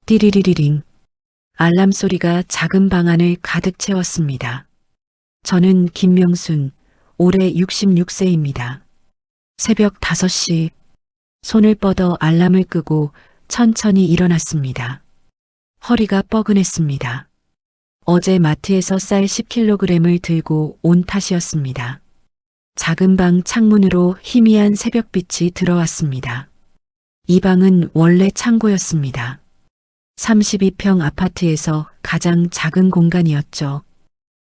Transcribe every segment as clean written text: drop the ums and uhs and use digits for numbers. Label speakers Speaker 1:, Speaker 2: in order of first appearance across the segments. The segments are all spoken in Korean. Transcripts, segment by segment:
Speaker 1: 띠리리리링. 알람 소리가 작은 방 안을 가득 채웠습니다. 저는 김명순, 올해 66세입니다. 새벽 5시, 손을 뻗어 알람을 끄고 천천히 일어났습니다. 허리가 뻐근했습니다. 어제 마트에서 쌀 10kg을 들고 온 탓이었습니다. 작은 방 창문으로 희미한 새벽빛이 들어왔습니다. 이 방은 원래 창고였습니다. 32평 아파트에서 가장 작은 공간이었죠.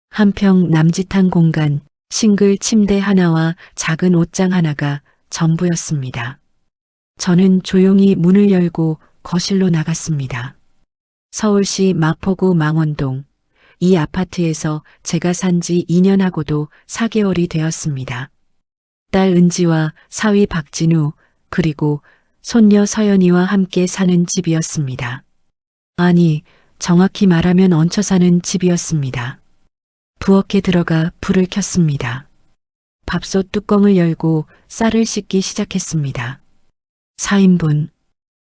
Speaker 1: 한평 남짓한 공간, 싱글 침대 하나와 작은 옷장 하나가 전부였습니다. 저는 조용히 문을 열고 거실로 나갔습니다. 서울시 마포구 망원동. 이 아파트에서 제가 산 지 2년하고도 4개월이 되었습니다. 딸 은지와 사위 박진우, 그리고 손녀 서연이와 함께 사는 집이었습니다. 아니, 정확히 말하면 얹혀 사는 집이었습니다. 부엌에 들어가 불을 켰습니다. 밥솥 뚜껑을 열고 쌀을 씻기 시작했습니다. 4인분.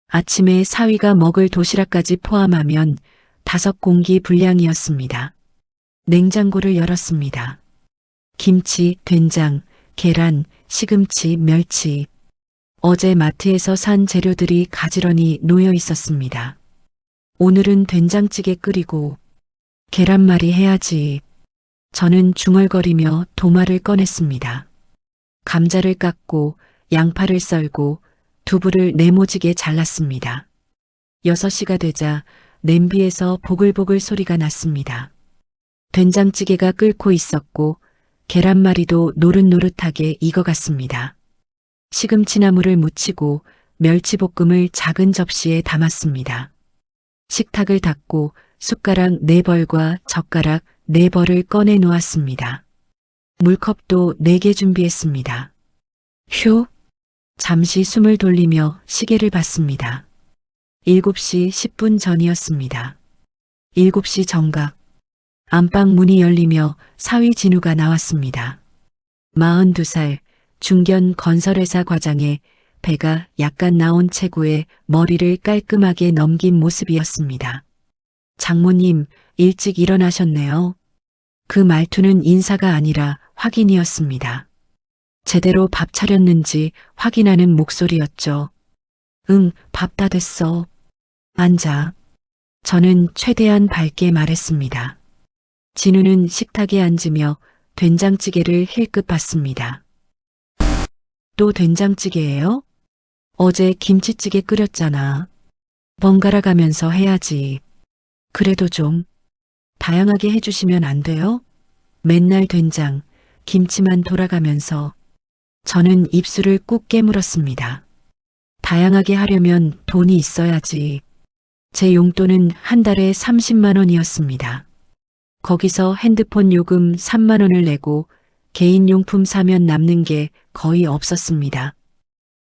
Speaker 1: 아침에 사위가 먹을 도시락까지 포함하면 5공기 분량이었습니다. 냉장고를 열었습니다. 김치, 된장, 계란, 시금치, 멸치. 어제 마트에서 산 재료들이 가지런히 놓여 있었습니다. 오늘은 된장찌개 끓이고 계란말이 해야지. 저는 중얼거리며 도마를 꺼냈습니다. 감자를 깎고 양파를 썰고 두부를 네모지게 잘랐습니다. 6시가 되자 냄비에서 보글보글 소리가 났습니다. 된장찌개가 끓고 있었고 계란말이도 노릇노릇하게 익어갔습니다. 시금치나물을 무치고 멸치볶음을 작은 접시에 담았습니다. 식탁을 닦고 숟가락 4벌과 젓가락 4벌을 꺼내 놓았습니다. 물컵도 4개 준비했습니다. 휴! 잠시 숨을 돌리며 시계를 봤습니다. 7시 10분 전이었습니다. 7시 정각. 안방 문이 열리며 사위 진우가 나왔습니다. 42살, 중견 건설회사 과장에 배가 약간 나온 체구에 머리를 깔끔하게 넘긴 모습이었습니다. 장모님, 일찍 일어나셨네요. 그 말투는 인사가 아니라 확인이었습니다. 제대로 밥 차렸는지 확인하는 목소리였죠. 응, 밥 다 됐어. 앉아. 저는 최대한 밝게 말했습니다. 진우는 식탁에 앉으며 된장찌개를 힐끗 봤습니다. 또 된장찌개예요? 어제 김치찌개 끓였잖아. 번갈아 가면서 해야지. 그래도 좀 다양하게 해주시면 안 돼요? 맨날 된장, 김치만 돌아가면서. 저는 입술을 꾹 깨물었습니다. 다양하게 하려면 돈이 있어야지. 제 용돈은 한 달에 30만 원이었습니다. 거기서 핸드폰 요금 3만 원을 내고 개인용품 사면 남는 게 거의 없었습니다.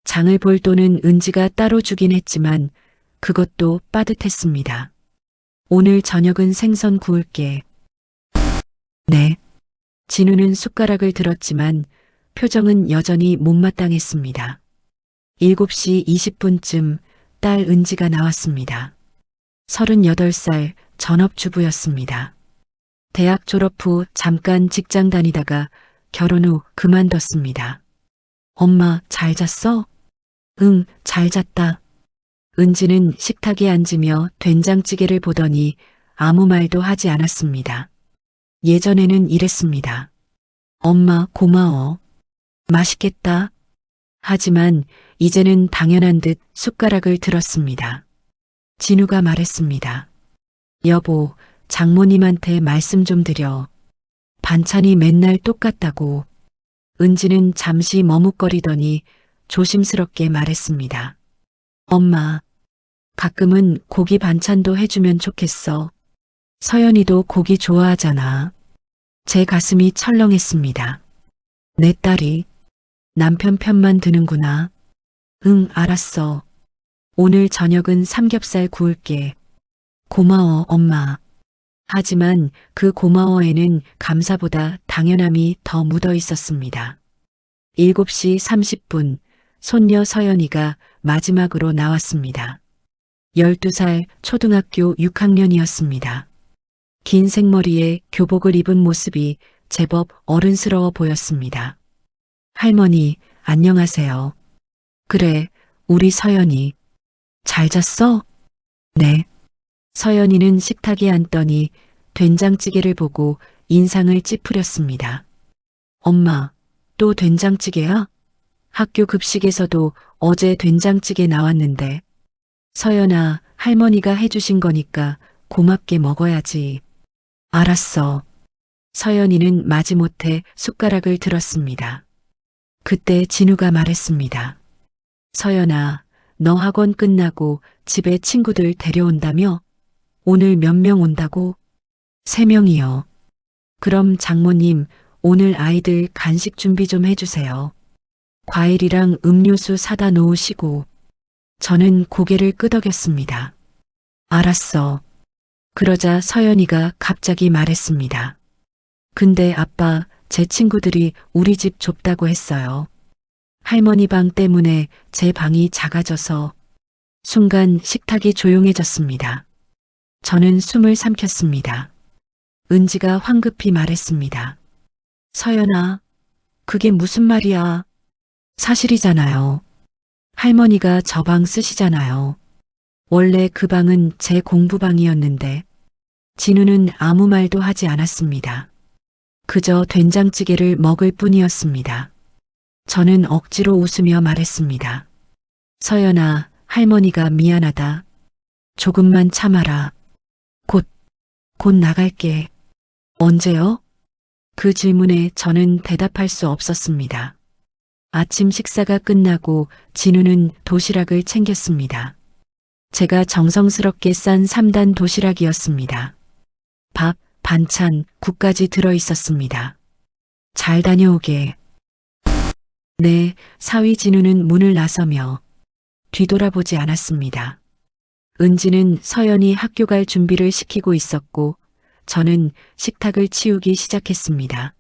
Speaker 1: 장을 볼 돈은 은지가 따로 주긴 했지만 그것도 빠듯했습니다. 오늘 저녁은 생선 구울게. 네. 진우는 숟가락을 들었지만 표정은 여전히 못마땅했습니다. 7시 20분쯤 딸 은지가 나왔습니다. 38살 전업주부였습니다. 대학 졸업 후 잠깐 직장 다니다가 결혼 후 그만뒀습니다. 엄마, 잘 잤어? 응, 잘 잤다. 은지는 식탁에 앉으며 된장찌개를 보더니 아무 말도 하지 않았습니다. 예전에는 이랬습니다. 엄마, 고마워. 맛있겠다. 하지만 이제는 당연한 듯 숟가락을 들었습니다. 진우가 말했습니다. 여보, 장모님한테 말씀 좀 드려. 반찬이 맨날 똑같다고. 은지는 잠시 머뭇거리더니 조심스럽게 말했습니다. 엄마, 가끔은 고기 반찬도 해주면 좋겠어. 서연이도 고기 좋아하잖아. 제 가슴이 철렁했습니다. 내 딸이 남편 편만 드는구나. 응, 알았어. 오늘 저녁은 삼겹살 구울게. 고마워, 엄마. 하지만 그 고마워에는 감사보다 당연함이 더 묻어 있었습니다. 7시 30분, 손녀 서연이가 마지막으로 나왔습니다. 12살 초등학교 6학년이었습니다. 긴 생머리에 교복을 입은 모습이 제법 어른스러워 보였습니다. 할머니, 안녕하세요. 그래, 우리 서연이. 잘 잤어? 네. 서연이는 식탁에 앉더니 된장찌개를 보고 인상을 찌푸렸습니다. 엄마, 또 된장찌개야? 학교 급식에서도 어제 된장찌개 나왔는데. 서연아, 할머니가 해주신 거니까 고맙게 먹어야지. 알았어. 서연이는 마지못해 숟가락을 들었습니다. 그때 진우가 말했습니다. 서연아, 너 학원 끝나고 집에 친구들 데려온다며? 오늘 몇 명 온다고? 3명이요. 그럼 장모님, 오늘 아이들 간식 준비 좀 해주세요. 과일이랑 음료수 사다 놓으시고. 저는 고개를 끄덕였습니다. 알았어. 그러자 서연이가 갑자기 말했습니다. 근데 아빠, 제 친구들이 우리 집 좁다고 했어요. 할머니 방 때문에 제 방이 작아져서. 순간 식탁이 조용해졌습니다. 저는 숨을 삼켰습니다. 은지가 황급히 말했습니다. 서연아, 그게 무슨 말이야? 사실이잖아요. 할머니가 저 방 쓰시잖아요. 원래 그 방은 제 공부방이었는데. 진우는 아무 말도 하지 않았습니다. 그저 된장찌개를 먹을 뿐이었습니다. 저는 억지로 웃으며 말했습니다. 서연아, 할머니가 미안하다. 조금만 참아라. 곧 나갈게. 언제요? 그 질문에 저는 대답할 수 없었습니다. 아침 식사가 끝나고 진우는 도시락을 챙겼습니다. 제가 정성스럽게 싼 3단 도시락이었습니다. 밥, 반찬, 국까지 들어 있었습니다. 잘 다녀오게. 네, 사위 진우는 문을 나서며 뒤돌아보지 않았습니다. 은지는 서연이 학교 갈 준비를 시키고 있었고 저는 식탁을 치우기 시작했습니다.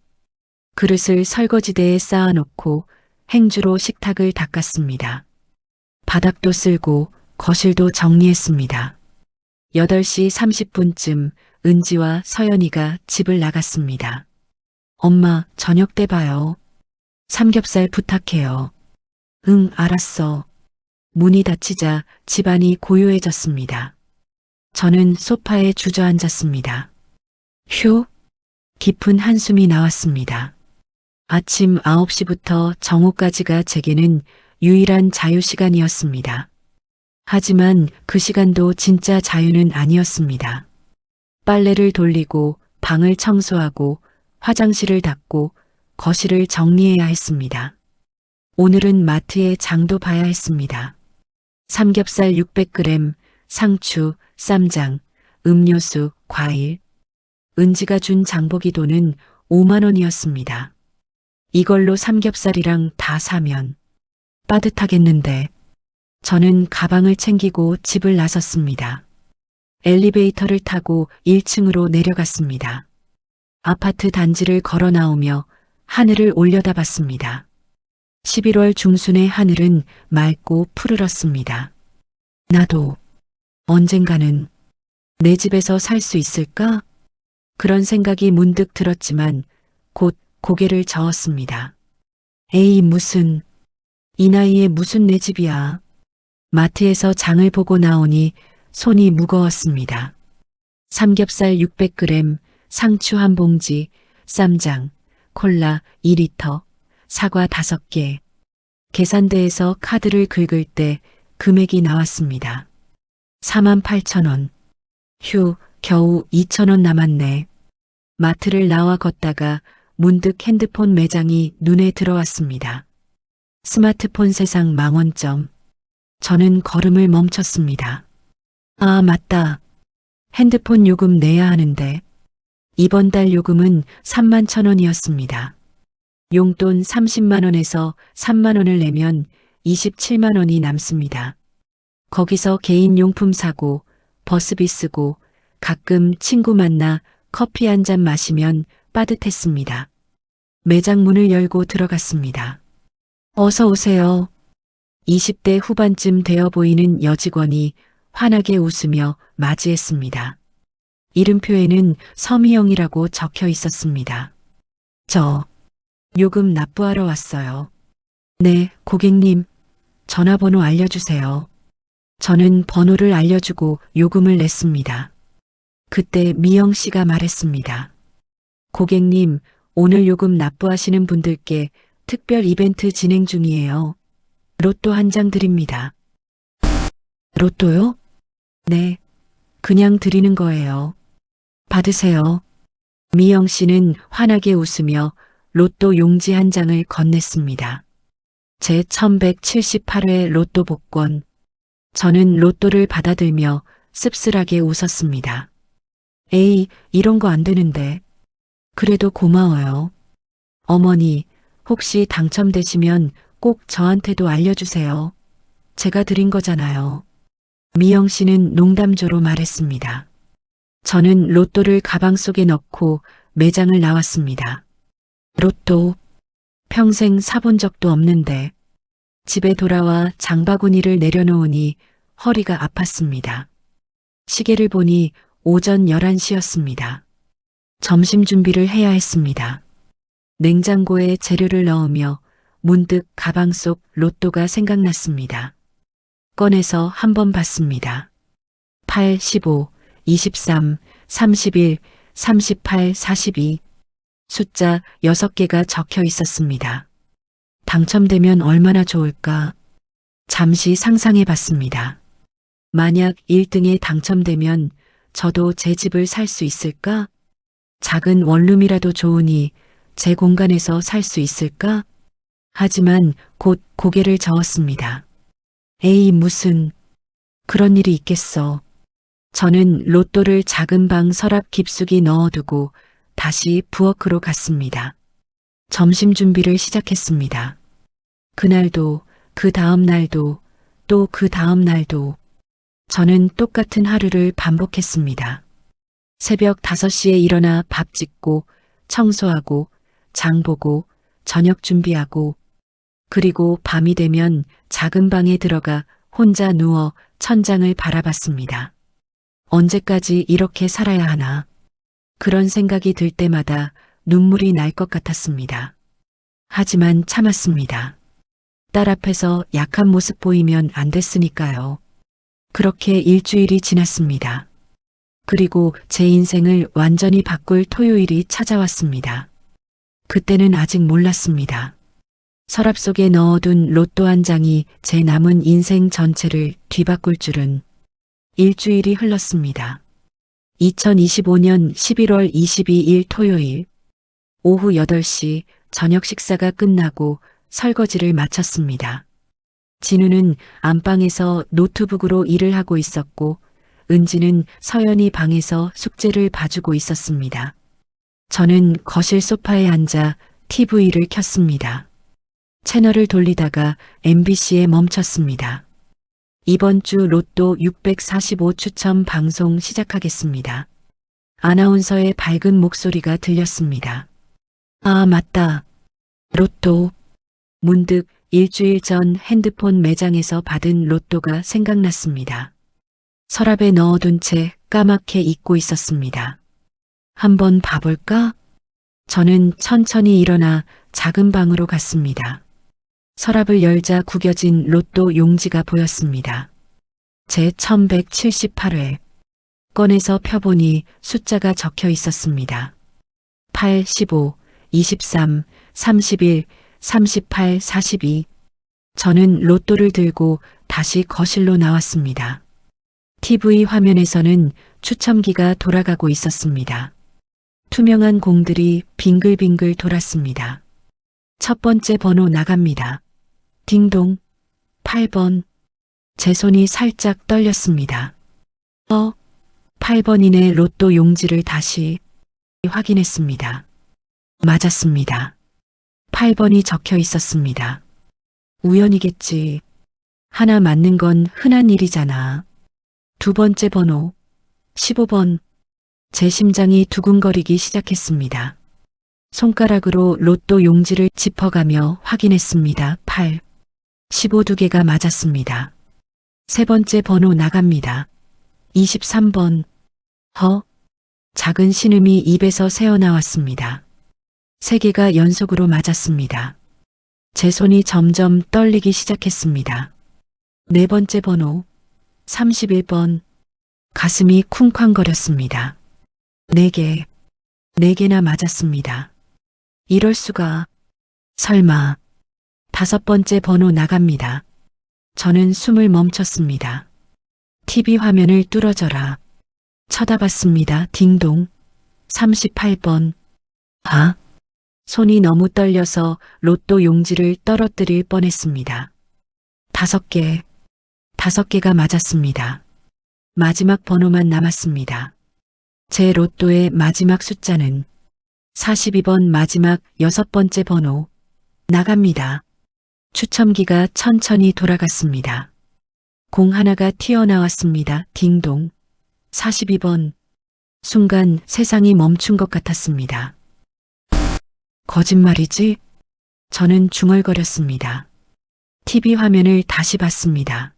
Speaker 1: 그릇을 설거지대에 쌓아놓고 행주로 식탁을 닦았습니다. 바닥도 쓸고 거실도 정리했습니다. 8시 30분쯤 은지와 서연이가 집을 나갔습니다. 엄마, 저녁 때 봐요. 삼겹살 부탁해요. 응, 알았어. 문이 닫히자 집안이 고요해졌습니다. 저는 소파에 주저앉았습니다. 휴, 깊은 한숨이 나왔습니다. 아침 9시부터 정오까지가 제게는 유일한 자유시간이었습니다. 하지만 그 시간도 진짜 자유는 아니었습니다. 빨래를 돌리고 방을 청소하고 화장실을 닦고 거실을 정리해야 했습니다. 오늘은 마트에 장도 봐야 했습니다. 삼겹살 600g, 상추, 쌈장, 음료수, 과일. 은지가 준 장보기 돈은 5만 원이었습니다. 이걸로 삼겹살이랑 다 사면 빠듯하겠는데. 저는 가방을 챙기고 집을 나섰습니다. 엘리베이터를 타고 1층으로 내려갔습니다. 아파트 단지를 걸어 나오며 하늘을 올려다봤습니다. 11월 중순의 하늘은 맑고 푸르렀습니다. 나도 언젠가는 내 집에서 살 수 있을까? 그런 생각이 문득 들었지만 곧 고개를 저었습니다. 에이, 이 나이에 무슨 내 집이야. 마트에서 장을 보고 나오니 손이 무거웠습니다. 삼겹살 600g, 상추 한 봉지, 쌈장, 콜라 2리터, 사과 5개. 계산대에서 카드를 긁을 때 금액이 나왔습니다. 48,000원. 휴, 겨우 2,000원 남았네. 마트를 나와 걷다가 문득 핸드폰 매장이 눈에 들어왔습니다. 스마트폰 세상 망원점. 저는 걸음을 멈췄습니다. 아, 맞다. 핸드폰 요금 내야 하는데. 이번 달 요금은 31,000원이었습니다. 용돈 30만 원에서 3만 원을 내면 27만 원이 남습니다. 거기서 개인 용품 사고, 버스비 쓰고, 가끔 친구 만나 커피 한 잔 마시면 빠듯했습니다. 매장 문을 열고 들어갔습니다. 어서 오세요. 20대 후반쯤 되어 보이는 여직원이 환하게 웃으며 맞이했습니다. 이름표에는 서미영이라고 적혀 있었습니다. 저 요금 납부하러 왔어요. 네, 고객님. 전화번호 알려주세요. 저는 번호를 알려주고 요금을 냈습니다. 그때 미영 씨가 말했습니다. 고객님, 오늘 요금 납부하시는 분들께 특별 이벤트 진행 중이에요. 로또 한 장 드립니다. 로또요? 네, 그냥 드리는 거예요. 받으세요. 미영 씨는 환하게 웃으며 로또 용지 한 장을 건넸습니다. 제 1178회 로또 복권. 저는 로또를 받아들며 씁쓸하게 웃었습니다. 에이, 이런 거 안 되는데. 그래도 고마워요. 어머니, 혹시 당첨되시면 꼭 저한테도 알려주세요. 제가 드린 거잖아요. 미영 씨는 농담조로 말했습니다. 저는 로또를 가방 속에 넣고 매장을 나왔습니다. 로또, 평생 사본 적도 없는데 집에 돌아와 장바구니를 내려놓으니 허리가 아팠습니다. 시계를 보니 오전 11시였습니다. 점심 준비를 해야 했습니다. 냉장고에 재료를 넣으며 문득 가방 속 로또가 생각났습니다. 꺼내서 한번 봤습니다. 8, 15, 23, 31, 38, 42. 숫자 6개가 적혀 있었습니다. 당첨되면 얼마나 좋을까? 잠시 상상해 봤습니다. 만약 1등에 당첨되면 저도 제 집을 살 수 있을까? 작은 원룸이라도 좋으니 제 공간에서 살 수 있을까? 하지만 곧 고개를 저었습니다. 에이, 무슨 그런 일이 있겠어. 저는 로또를 작은 방 서랍 깊숙이 넣어두고 다시 부엌으로 갔습니다. 점심 준비를 시작했습니다. 그날도, 그 다음 날도, 또 그 다음 날도 저는 똑같은 하루를 반복했습니다. 새벽 5시에 일어나 밥 짓고 청소하고 장 보고 저녁 준비하고 그리고 밤이 되면 작은 방에 들어가 혼자 누워 천장을 바라봤습니다. 언제까지 이렇게 살아야 하나? 그런 생각이 들 때마다 눈물이 날 것 같았습니다. 하지만 참았습니다. 딸 앞에서 약한 모습 보이면 안 됐으니까요. 그렇게 일주일이 지났습니다. 그리고 제 인생을 완전히 바꿀 토요일이 찾아왔습니다. 그때는 아직 몰랐습니다. 서랍 속에 넣어둔 로또 한 장이 제 남은 인생 전체를 뒤바꿀 줄은. 일주일이 흘렀습니다. 2025년 11월 22일 토요일 오후 8시 저녁 식사가 끝나고 설거지를 마쳤습니다. 진우는 안방에서 노트북으로 일을 하고 있었고 은지는 서연이 방에서 숙제를 봐주고 있었습니다. 저는 거실 소파에 앉아 TV를 켰습니다. 채널을 돌리다가 MBC에 멈췄습니다. 이번 주 로또 645 추첨 방송 시작하겠습니다. 아나운서의 밝은 목소리가 들렸습니다. 아, 맞다. 로또. 문득 일주일 전 핸드폰 매장에서 받은 로또가 생각났습니다. 서랍에 넣어둔 채 까맣게 잊고 있었습니다. 한번 봐볼까? 저는 천천히 일어나 작은 방으로 갔습니다. 서랍을 열자 구겨진 로또 용지가 보였습니다. 제 1178회. 꺼내서 펴보니 숫자가 적혀 있었습니다. 8, 15, 23, 31, 38, 42. 저는 로또를 들고 다시 거실로 나왔습니다. TV 화면에서는 추첨기가 돌아가고 있었습니다. 투명한 공들이 빙글빙글 돌았습니다. 첫 번째 번호 나갑니다. 딩동. 8번. 제 손이 살짝 떨렸습니다. 8번이네. 로또 용지를 다시 확인했습니다. 맞았습니다. 8번이 적혀 있었습니다. 우연이겠지. 하나 맞는 건 흔한 일이잖아. 두 번째 번호. 15번. 제 심장이 두근거리기 시작했습니다. 손가락으로 로또 용지를 짚어가며 확인했습니다. 8, 15 두 개가 맞았습니다. 세 번째 번호 나갑니다. 23번. 작은 신음이 입에서 새어나왔습니다. 세 개가 연속으로 맞았습니다. 제 손이 점점 떨리기 시작했습니다. 네 번째 번호. 31번. 가슴이 쿵쾅거렸습니다. 네 개나 맞았습니다. 이럴 수가. 설마. 다섯 번째 번호 나갑니다. 저는 숨을 멈췄습니다. TV 화면을 뚫어져라. 쳐다봤습니다. 딩동. 38번. 손이 너무 떨려서 로또 용지를 떨어뜨릴 뻔했습니다. 다섯 개가 맞았습니다. 마지막 번호만 남았습니다. 제 로또의 마지막 숫자는 42번. 마지막 여섯 번째 번호. 나갑니다. 추첨기가 천천히 돌아갔습니다. 공 하나가 튀어나왔습니다. 딩동. 42번. 순간 세상이 멈춘 것 같았습니다. 거짓말이지? 저는 중얼거렸습니다. TV 화면을 다시 봤습니다.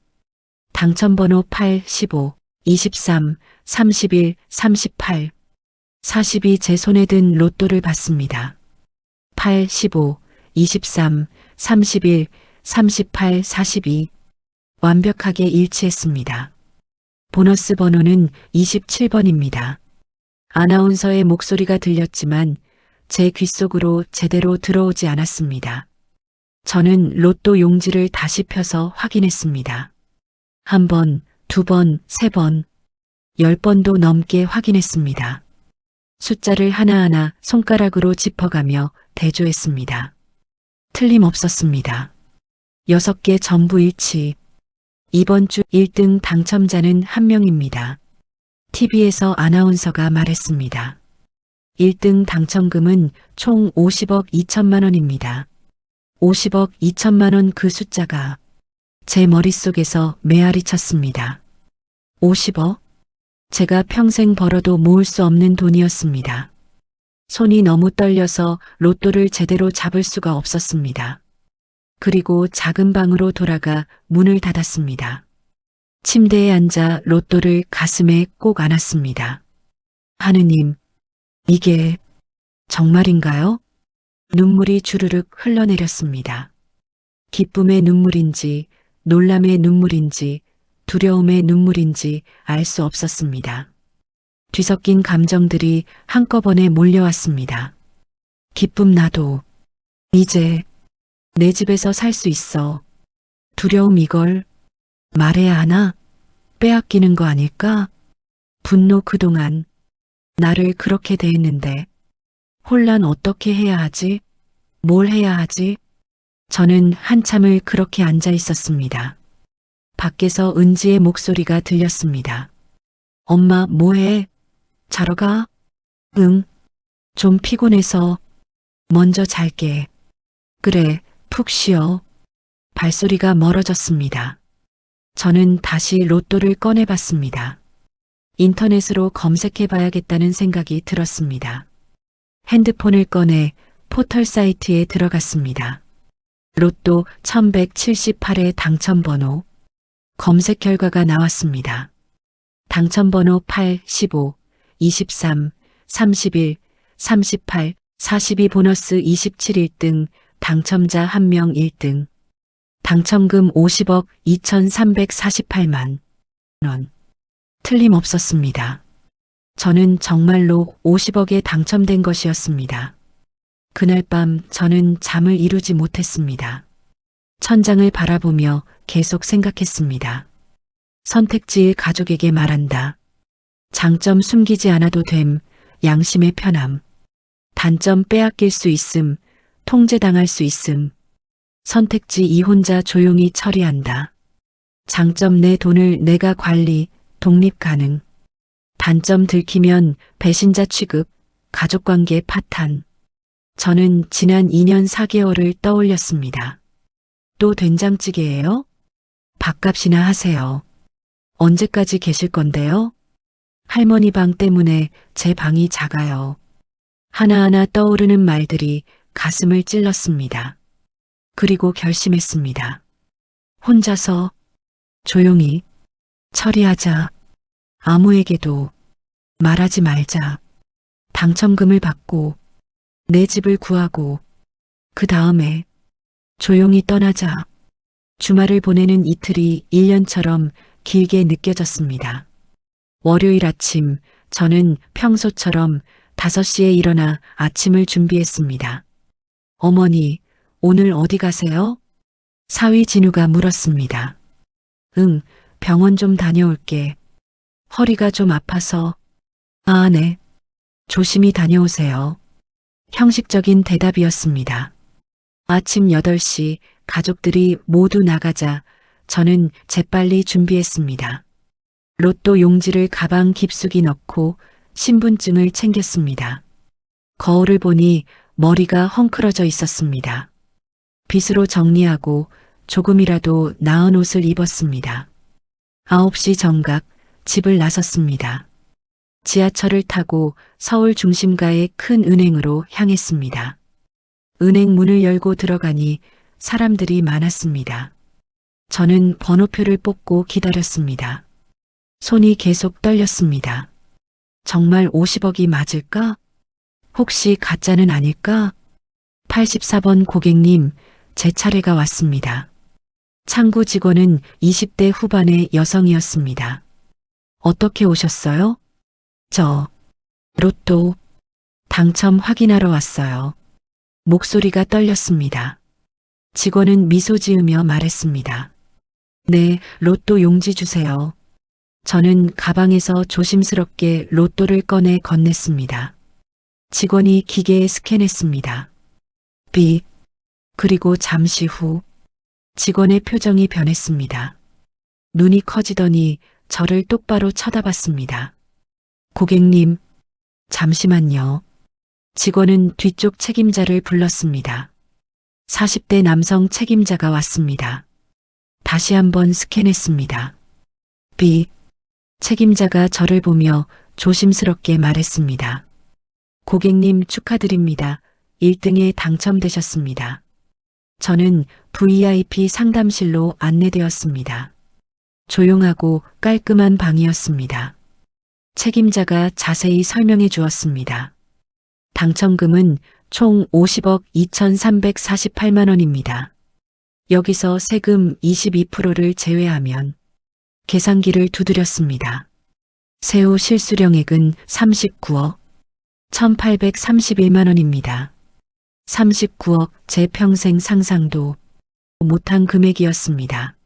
Speaker 1: 당첨번호 8, 15, 23, 31, 38, 42. 제 손에 든 로또를 봤습니다. 8, 15, 23, 31, 38, 42. 완벽하게 일치했습니다. 보너스 번호는 27번입니다. 아나운서의 목소리가 들렸지만 제 귓속으로 제대로 들어오지 않았습니다. 저는 로또 용지를 다시 펴서 확인했습니다. 한 번, 두 번, 세 번, 10번도 넘게 확인했습니다. 숫자를 하나하나 손가락으로 짚어가며 대조했습니다. 틀림없었습니다. 6개 전부 일치. 이번 주 1등 당첨자는 한 명입니다. TV에서 아나운서가 말했습니다. 1등 당첨금은 총 50억 2천만 원입니다. 50억 2천만 원. 그 숫자가 제 머릿속에서 메아리 쳤습니다. 50억? 제가 평생 벌어도 모을 수 없는 돈이었습니다. 손이 너무 떨려서 로또를 제대로 잡을 수가 없었습니다. 그리고 작은 방으로 돌아가 문을 닫았습니다. 침대에 앉아 로또를 가슴에 꼭 안았습니다. 하느님, 이게 정말인가요? 눈물이 주르륵 흘러내렸습니다. 기쁨의 눈물인지, 놀람의 눈물인지, 두려움의 눈물인지 알 수 없었습니다. 뒤섞인 감정들이 한꺼번에 몰려왔습니다. 기쁨 나도. 이제 내 집에서 살 수 있어. 두려움 이걸 말해야 하나? 빼앗기는 거 아닐까? 분노 그동안 나를 그렇게 대했는데 혼란 어떻게 해야 하지? 뭘 해야 하지? 저는 한참을 그렇게 앉아 있었습니다. 밖에서 은지의 목소리가 들렸습니다. 엄마 뭐해? 자러 가? 응. 좀 피곤해서 먼저 잘게. 그래, 푹 쉬어. 발소리가 멀어졌습니다. 저는 다시 로또를 꺼내봤습니다. 인터넷으로 검색해봐야겠다는 생각이 들었습니다. 핸드폰을 꺼내 포털 사이트에 들어갔습니다. 로또 1178의 당첨번호. 검색 결과가 나왔습니다. 당첨번호 8, 15, 23, 31, 38, 42. 보너스 27. 1등 당첨자 1명. 1등 당첨금 50억 2348만 원. 틀림없었습니다. 저는 정말로 50억에 당첨된 것이었습니다. 그날 밤 저는 잠을 이루지 못했습니다. 천장을 바라보며 계속 생각했습니다. 선택지일 가족에게 말한다. 장점 숨기지 않아도 됨. 양심의 편함. 단점 빼앗길 수 있음. 통제당할 수 있음. 선택지 2. 혼자 조용히 처리한다. 장점 내 돈을 내가 관리, 독립 가능. 단점 들키면 배신자 취급, 가족관계 파탄. 저는 지난 2년 4개월을 떠올렸습니다. 또 된장찌개예요? 밥값이나 하세요. 언제까지 계실 건데요? 할머니 방 때문에 제 방이 작아요. 하나하나 떠오르는 말들이 가슴을 찔렀습니다. 그리고 결심했습니다. 혼자서 조용히 처리하자. 아무에게도 말하지 말자. 당첨금을 받고 내 집을 구하고 그 다음에 조용히 떠나자. 주말을 보내는 이틀이 1년처럼 길게 느껴졌습니다. 월요일 아침 저는 평소처럼 5시에 일어나 아침을 준비했습니다. 어머니, 오늘 어디 가세요? 사위 진우가 물었습니다. 응, 병원 좀 다녀올게. 허리가 좀 아파서. 아, 네. 조심히 다녀오세요. 형식적인 대답이었습니다. 아침 8시 가족들이 모두 나가자 저는 재빨리 준비했습니다. 로또 용지를 가방 깊숙이 넣고 신분증을 챙겼습니다. 거울을 보니 머리가 헝클어져 있었습니다. 빗으로 정리하고 조금이라도 나은 옷을 입었습니다. 9시 정각 집을 나섰습니다. 지하철을 타고 서울 중심가의 큰 은행으로 향했습니다. 은행 문을 열고 들어가니 사람들이 많았습니다. 저는 번호표를 뽑고 기다렸습니다. 손이 계속 떨렸습니다. 정말 50억이 맞을까? 혹시 가짜는 아닐까? 84번 고객님, 제 차례가 왔습니다. 창구 직원은 20대 후반의 여성이었습니다. 어떻게 오셨어요? 저 로또 당첨 확인하러 왔어요. 목소리가 떨렸습니다. 직원은 미소 지으며 말했습니다. 네, 로또 용지 주세요. 저는 가방에서 조심스럽게 로또를 꺼내 건넸습니다. 직원이 기계에 스캔했습니다. 비, 그리고 잠시 후 직원의 표정이 변했습니다. 눈이 커지더니 저를 똑바로 쳐다봤습니다. 고객님, 잠시만요. 직원은 뒤쪽 책임자를 불렀습니다. 40대 남성 책임자가 왔습니다. 다시 한번 스캔했습니다. 비, 책임자가 저를 보며 조심스럽게 말했습니다. 고객님 축하드립니다. 1등에 당첨되셨습니다. 저는 VIP 상담실로 안내되었습니다. 조용하고 깔끔한 방이었습니다. 책임자가 자세히 설명해 주었습니다. 당첨금은 총 50억 2,348만 원입니다. 여기서 세금 22%를 제외하면 계산기를 두드렸습니다. 세후 실수령액은 39억 1,831만 원입니다. 39억 제 평생 상상도 못한 금액이었습니다.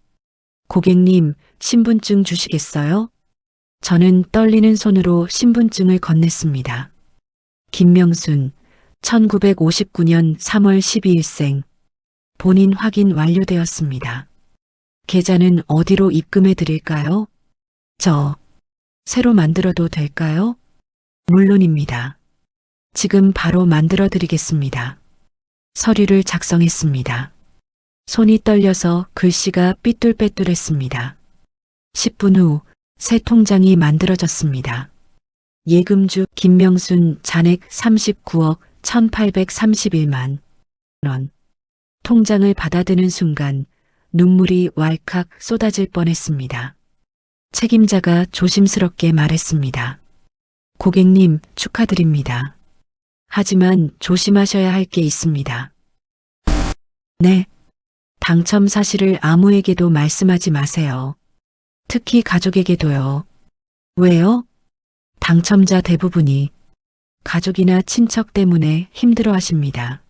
Speaker 1: 고객님, 신분증 주시겠어요? 저는 떨리는 손으로 신분증을 건넸습니다. 김명순, 1959년 3월 12일생. 본인 확인 완료되었습니다. 계좌는 어디로 입금해 드릴까요? 새로 만들어도 될까요? 물론입니다. 지금 바로 만들어 드리겠습니다. 서류를 작성했습니다. 손이 떨려서 글씨가 삐뚤빼뚤했습니다. 10분 후 새 통장이 만들어졌습니다. 예금주 김명순 잔액 39억 1,831만 원. 통장을 받아드는 순간 눈물이 왈칵 쏟아질 뻔했습니다. 책임자가 조심스럽게 말했습니다. 고객님 축하드립니다. 하지만 조심하셔야 할 게 있습니다. 네. 당첨 사실을 아무에게도 말씀하지 마세요. 특히 가족에게도요. 왜요? 당첨자 대부분이 가족이나 친척 때문에 힘들어 하십니다.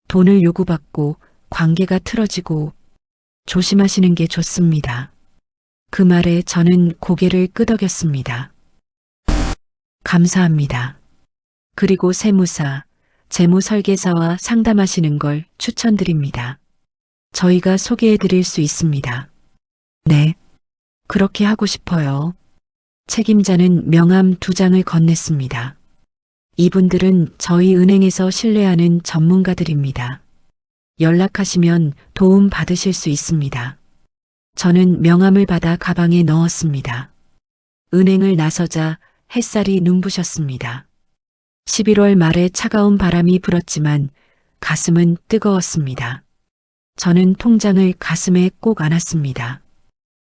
Speaker 1: 돈을 요구받고 관계가 틀어지고 조심하시는 게 좋습니다. 그 말에 저는 고개를 끄덕였습니다. 감사합니다. 그리고 세무사, 재무설계사와 상담하시는 걸 추천드립니다. 저희가 소개해 드릴 수 있습니다. 네, 그렇게 하고 싶어요. 책임자는 명함 2장을 건넸습니다. 이분들은 저희 은행에서 신뢰하는 전문가들입니다. 연락하시면 도움 받으실 수 있습니다. 저는 명함을 받아 가방에 넣었습니다. 은행을 나서자 햇살이 눈부셨습니다. 11월 말에 차가운 바람이 불었지만 가슴은 뜨거웠습니다. 저는 통장을 가슴에 꼭 안았습니다.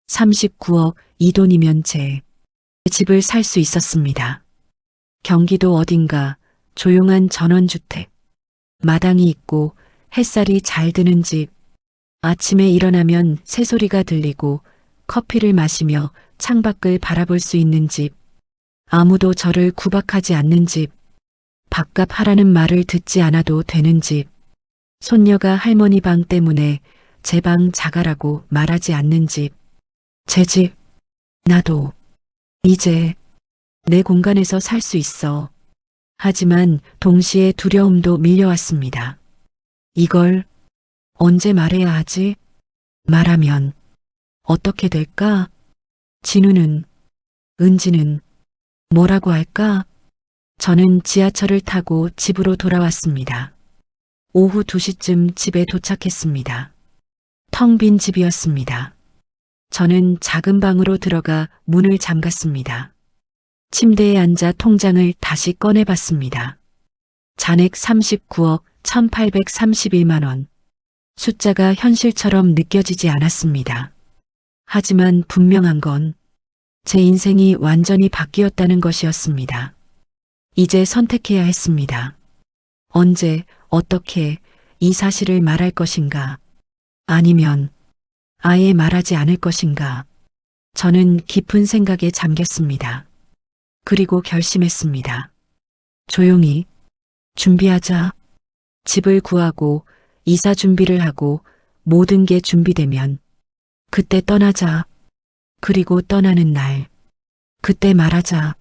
Speaker 1: 39억, 이 돈이면 제 집을 살 수 있었습니다. 경기도 어딘가 조용한 전원주택, 마당이 있고 햇살이 잘 드는 집, 아침에 일어나면 새소리가 들리고 커피를 마시며 창밖을 바라볼 수 있는 집, 아무도 저를 구박하지 않는 집, 밥값 하라는 말을 듣지 않아도 되는 집, 손녀가 할머니 방 때문에 제 방 자가라고 말하지 않는 집, 제 집, 나도 이제 내 공간에서 살 수 있어. 하지만 동시에 두려움도 밀려왔습니다. 이걸 언제 말해야 하지? 말하면 어떻게 될까? 진우는, 은지는 뭐라고 할까? 저는 지하철을 타고 집으로 돌아왔습니다. 오후 2시쯤 집에 도착했습니다. 텅 빈 집이었습니다. 저는 작은 방으로 들어가 문을 잠갔습니다. 침대에 앉아 통장을 다시 꺼내봤습니다. 잔액 39억 1831만 원. 숫자가 현실처럼 느껴지지 않았습니다. 하지만 분명한 건 제 인생이 완전히 바뀌었다는 것이었습니다. 이제 선택해야 했습니다. 언제, 어떻게 이 사실을 말할 것인가? 아니면 아예 말하지 않을 것인가? 저는 깊은 생각에 잠겼습니다. 그리고 결심했습니다. 조용히 준비하자. 집을 구하고 이사 준비를 하고 모든 게 준비되면 그때 떠나자. 그리고 떠나는 날, 그때 말하자.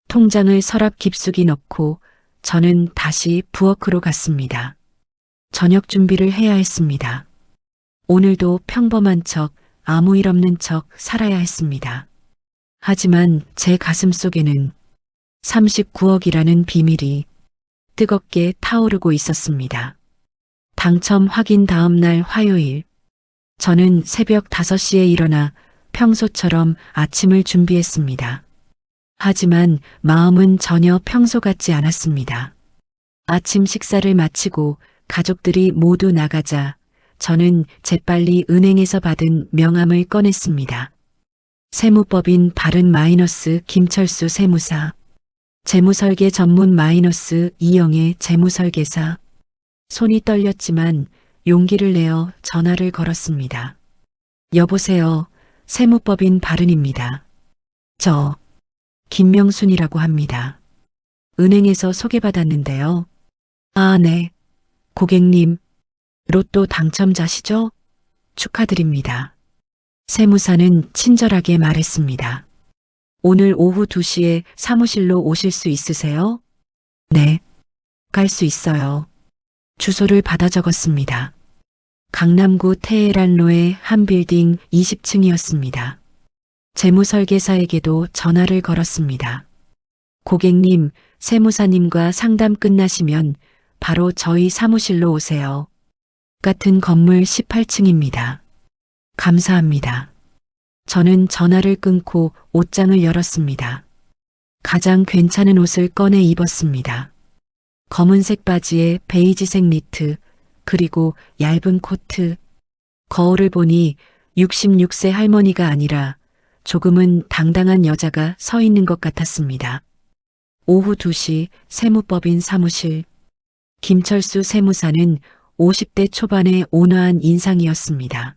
Speaker 1: 통장을 서랍 깊숙이 넣고 저는 다시 부엌으로 갔습니다. 저녁 준비를 해야 했습니다. 오늘도 평범한 척, 아무 일 없는 척 살아야 했습니다. 하지만 제 가슴 속에는 39억이라는 비밀이 뜨겁게 타오르고 있었습니다. 당첨 확인 다음 날 화요일, 저는 새벽 5시에 일어나 평소처럼 아침을 준비했습니다. 하지만 마음은 전혀 평소 같지 않았습니다. 아침 식사를 마치고 가족들이 모두 나가자 저는 재빨리 은행에서 받은 명함을 꺼냈습니다. 세무법인 바른 마이너스 김철수 세무사, 재무설계 전문 마이너스 이영애 재무설계사. 손이 떨렸지만 용기를 내어 전화를 걸었습니다. 여보세요. 세무법인 바른입니다. 저 김명순이라고 합니다. 은행에서 소개받았는데요. 아, 네. 고객님, 로또 당첨자시죠? 축하드립니다. 세무사는 친절하게 말했습니다. 오늘 오후 2시에 사무실로 오실 수 있으세요? 네. 갈 수 있어요. 주소를 받아 적었습니다. 강남구 테헤란로의 한 빌딩 20층이었습니다. 재무설계사에게도 전화를 걸었습니다. 고객님, 세무사님과 상담 끝나시면 바로 저희 사무실로 오세요. 같은 건물 18층입니다. 감사합니다. 저는 전화를 끊고 옷장을 열었습니다. 가장 괜찮은 옷을 꺼내 입었습니다. 검은색 바지에 베이지색 니트, 그리고 얇은 코트. 거울을 보니 66세 할머니가 아니라 조금은 당당한 여자가 서 있는 것 같았습니다. 오후 2시 세무법인 사무실. 김철수 세무사는 50대 초반의 온화한 인상이었습니다.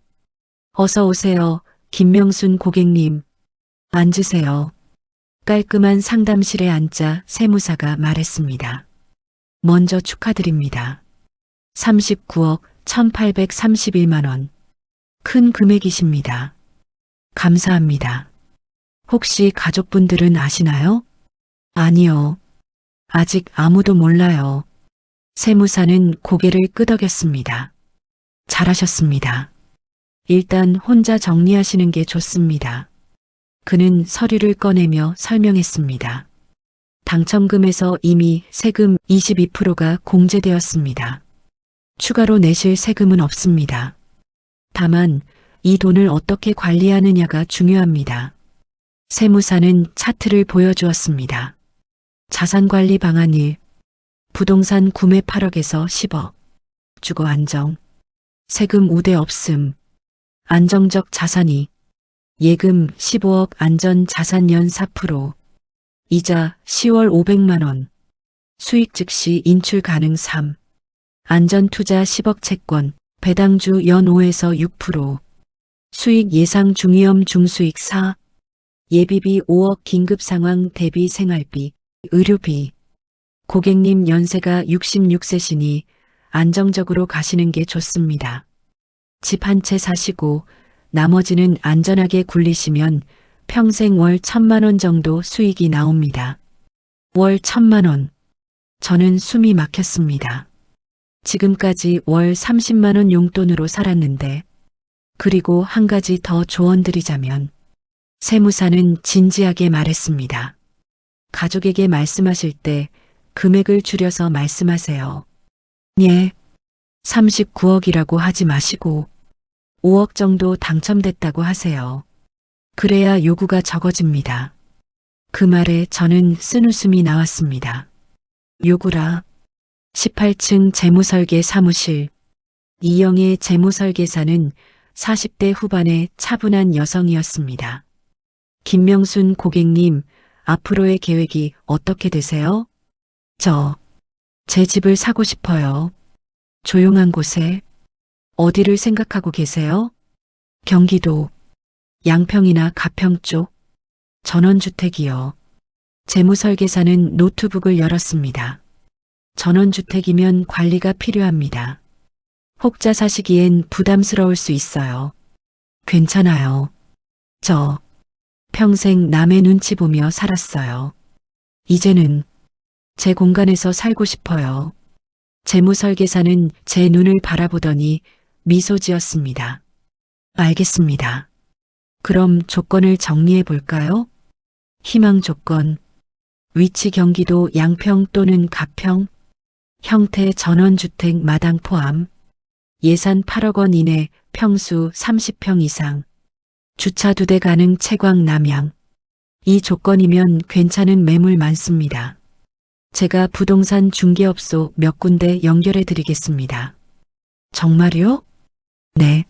Speaker 1: 어서 오세요, 김명순 고객님. 앉으세요. 깔끔한 상담실에 앉자 세무사가 말했습니다. 먼저 축하드립니다. 39억 1831만 원. 큰 금액이십니다. 감사합니다. 혹시 가족분들은 아시나요? 아니요. 아직 아무도 몰라요. 세무사는 고개를 끄덕였습니다. 잘하셨습니다. 일단 혼자 정리하시는 게 좋습니다. 그는 서류를 꺼내며 설명했습니다. 당첨금에서 이미 세금 22%가 공제되었습니다. 추가로 내실 세금은 없습니다. 다만 이 돈을 어떻게 관리하느냐가 중요합니다. 세무사는 차트를 보여주었습니다. 자산관리 방안 1. 부동산 구매 8억에서 10억. 주거 안정. 세금 우대 없음. 안정적 자산이 예금 15억, 안전 자산 연 4%, 이자 10월 500만 원, 수익 즉시 인출 가능 3, 안전 투자 10억 채권, 배당주 연 5에서 6%, 수익 예상 중위험 중수익 4, 예비비 5억 긴급 상황 대비 생활비, 의료비. 고객님 연세가 66세시니 안정적으로 가시는 게 좋습니다. 집 한 채 사시고 나머지는 안전하게 굴리시면 평생 월 1,000만 원 정도 수익이 나옵니다. 월 1,000만 원. 저는 숨이 막혔습니다. 지금까지 월 30만 원 용돈으로 살았는데, 그리고 한 가지 더 조언드리자면, 세무사는 진지하게 말했습니다. 가족에게 말씀하실 때 금액을 줄여서 말씀하세요. 예, 39억이라고 하지 마시고 5억 정도 당첨됐다고 하세요. 그래야 요구가 적어집니다. 그 말에 저는 쓴웃음이 나왔습니다. 요구라. 18층 재무설계 사무실. 이영의 재무설계사는 40대 후반의 차분한 여성이었습니다. 김명순 고객님, 앞으로의 계획이 어떻게 되세요? 제 집을 사고 싶어요. 조용한 곳에. 어디를 생각하고 계세요? 경기도. 양평이나 가평 쪽. 전원주택이요. 재무설계사는 노트북을 열었습니다. 전원주택이면 관리가 필요합니다. 혹자 사시기엔 부담스러울 수 있어요. 괜찮아요. 저 평생 남의 눈치 보며 살았어요. 이제는 제 공간에서 살고 싶어요. 재무설계사는 제 눈을 바라보더니 미소 지었습니다. 알겠습니다. 그럼 조건을 정리해 볼까요? 희망 조건. 위치 경기도 양평 또는 가평. 형태 전원주택 마당 포함. 예산 8억 원 이내, 평수 30평 이상. 주차 2대 가능 채광 남양. 이 조건이면 괜찮은 매물 많습니다. 제가 부동산 중개업소 몇 군데 연결해 드리겠습니다. 정말요? 네.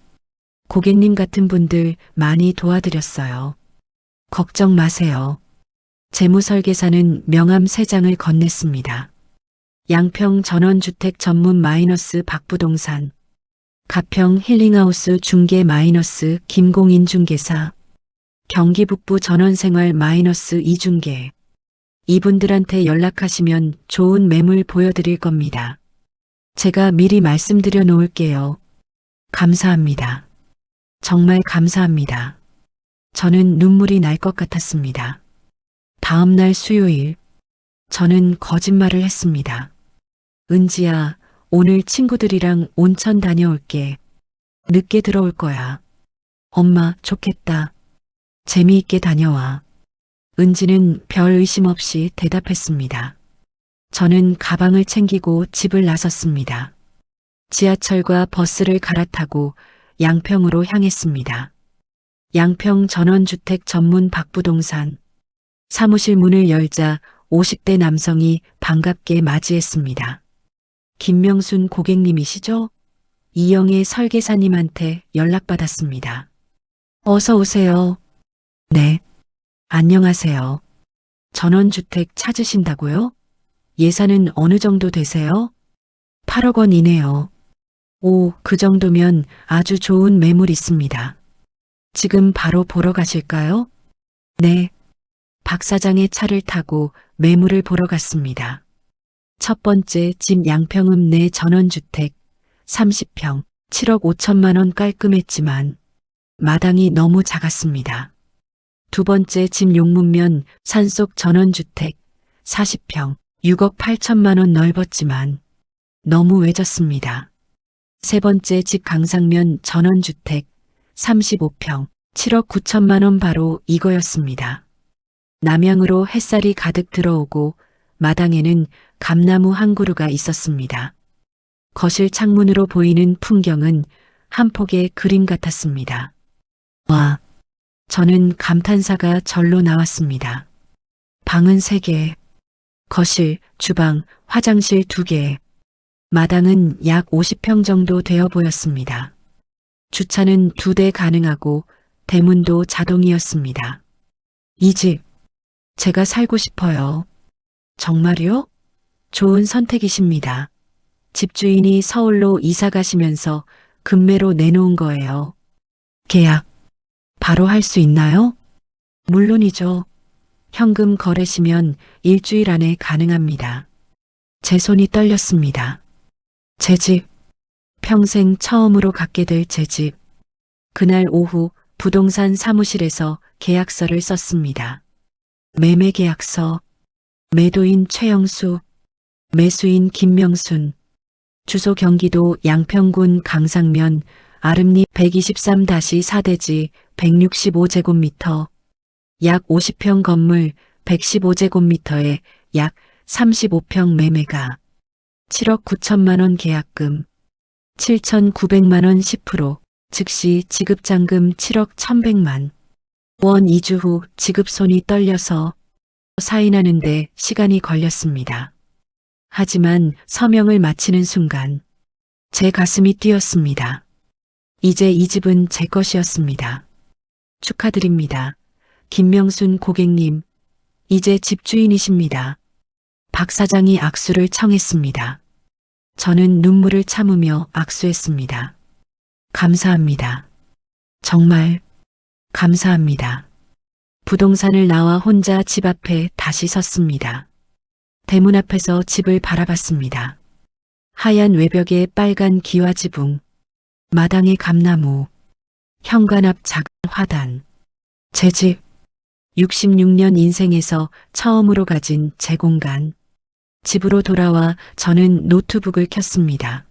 Speaker 1: 고객님 같은 분들 많이 도와드렸어요. 걱정 마세요. 재무설계사는 명함 3장을 건넸습니다. 양평 전원주택 전문 마이너스 박부동산. 가평 힐링하우스 중개 마이너스 김공인 중개사. 경기 북부 전원생활 마이너스 이중개. 이분들한테 연락하시면 좋은 매물 보여드릴 겁니다. 제가 미리 말씀드려 놓을게요. 감사합니다. 정말 감사합니다. 저는 눈물이 날 것 같았습니다. 다음 날 수요일, 저는 거짓말을 했습니다. 은지야, 오늘 친구들이랑 온천 다녀올게. 늦게 들어올 거야. 엄마, 좋겠다. 재미있게 다녀와. 은지는 별 의심 없이 대답했습니다. 저는 가방을 챙기고 집을 나섰습니다. 지하철과 버스를 갈아타고 양평으로 향했습니다. 양평 전원주택 전문 박부동산. 사무실 문을 열자 50대 남성이 반갑게 맞이했습니다. 김명순 고객님이시죠? 이영애 설계사님한테 연락받았습니다. 어서 오세요. 네. 안녕하세요. 전원주택 찾으신다고요? 예산은 어느 정도 되세요? 8억 원 이내요. 오, 그 정도면 아주 좋은 매물 있습니다. 지금 바로 보러 가실까요? 네. 박 사장의 차를 타고 매물을 보러 갔습니다. 첫 번째 집 양평읍 내 전원주택 30평 7억 5천만 원 깔끔했지만 마당이 너무 작았습니다. 두 번째 집 용문면 산속 전원주택 40평 6억 8천만 원 넓었지만 너무 외졌습니다. 세 번째 집 강상면 전원주택 35평 7억 9천만 원 바로 이거였습니다. 남향으로 햇살이 가득 들어오고 마당에는 감나무 한 그루가 있었습니다. 거실 창문으로 보이는 풍경은 한 폭의 그림 같았습니다. 와, 저는 감탄사가 절로 나왔습니다. 방은 3개, 거실, 주방, 화장실 2개, 마당은 약 50평 정도 되어 보였습니다. 주차는 2대 가능하고 대문도 자동이었습니다. 이 집, 제가 살고 싶어요. 정말요? 좋은 선택이십니다. 집주인이 서울로 이사 가시면서 급매로 내놓은 거예요. 계약, 바로 할 수 있나요? 물론이죠. 현금 거래시면 일주일 안에 가능합니다. 제 손이 떨렸습니다. 제 집, 평생 처음으로 갖게 될 제 집. 그날 오후 부동산 사무실에서 계약서를 썼습니다. 매매 계약서, 매도인 최영수, 매수인 김명순, 주소 경기도 양평군 강상면 아름리 123-4대지 165제곱미터, 약 50평 건물 115제곱미터에 약 35평 매매가 7억 9천만 원 계약금, 7,900만 원 10%, 즉시 지급잔금 7억 1,100만 원 2주 후 지급 손이 떨려서 사인하는데 시간이 걸렸습니다. 하지만 서명을 마치는 순간 제 가슴이 뛰었습니다. 이제 이 집은 제 것이었습니다. 축하드립니다. 김명순 고객님, 이제 집주인이십니다. 박 사장이 악수를 청했습니다. 저는 눈물을 참으며 악수했습니다. 감사합니다. 정말 감사합니다. 부동산을 나와 혼자 집 앞에 다시 섰습니다. 대문 앞에서 집을 바라봤습니다. 하얀 외벽에 빨간 기와지붕, 마당에 감나무, 현관 앞 작은 화단. 제 집, 66년 인생에서 처음으로 가진 제 공간. 집으로 돌아와 저는 노트북을 켰습니다.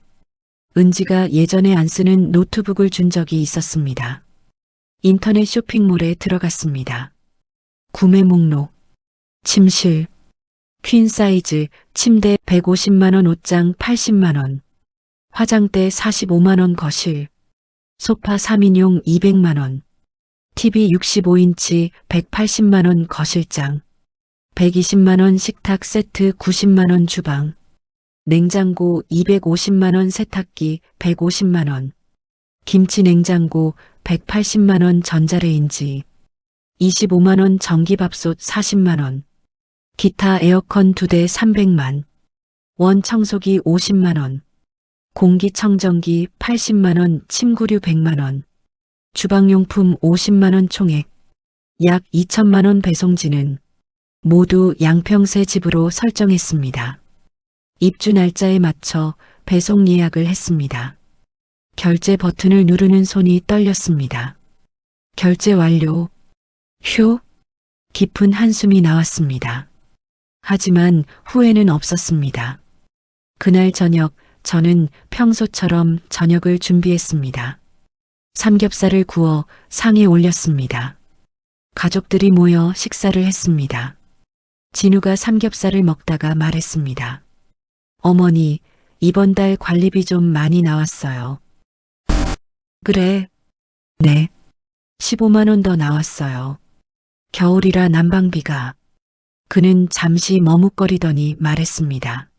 Speaker 1: 은지가 예전에 안 쓰는 노트북을 준 적이 있었습니다. 인터넷 쇼핑몰에 들어갔습니다. 구매 목록, 침실, 퀸 사이즈 침대 150만 원, 옷장 80만 원, 화장대 45만 원, 거실, 소파 3인용 200만 원, TV 65인치 180만 원, 거실장, 120만 원 식탁 세트, 90만 원 주방, 냉장고 250만 원, 세탁기 150만 원, 김치 냉장고 180만 원, 전자레인지 25만 원, 전기밥솥 40만 원, 기타 에어컨 2대 300만 원, 청소기 50만 원, 공기청정기 80만 원, 침구류 100만 원, 주방용품 50만 원, 총액 약 2천만 원. 배송지는 모두 양평새 집으로 설정했습니다. 입주 날짜에 맞춰 배송 예약을 했습니다. 결제 버튼을 누르는 손이 떨렸습니다. 결제 완료. 휴, 깊은 한숨이 나왔습니다. 하지만 후회는 없었습니다. 그날 저녁 저는 평소처럼 저녁을 준비했습니다. 삼겹살을 구워 상에 올렸습니다. 가족들이 모여 식사를 했습니다. 진우가 삼겹살을 먹다가 말했습니다. 어머니, 이번 달 관리비 좀 많이 나왔어요. 그래. 네. 15만 원 더 나왔어요. 겨울이라 난방비가. 그는 잠시 머뭇거리더니 말했습니다.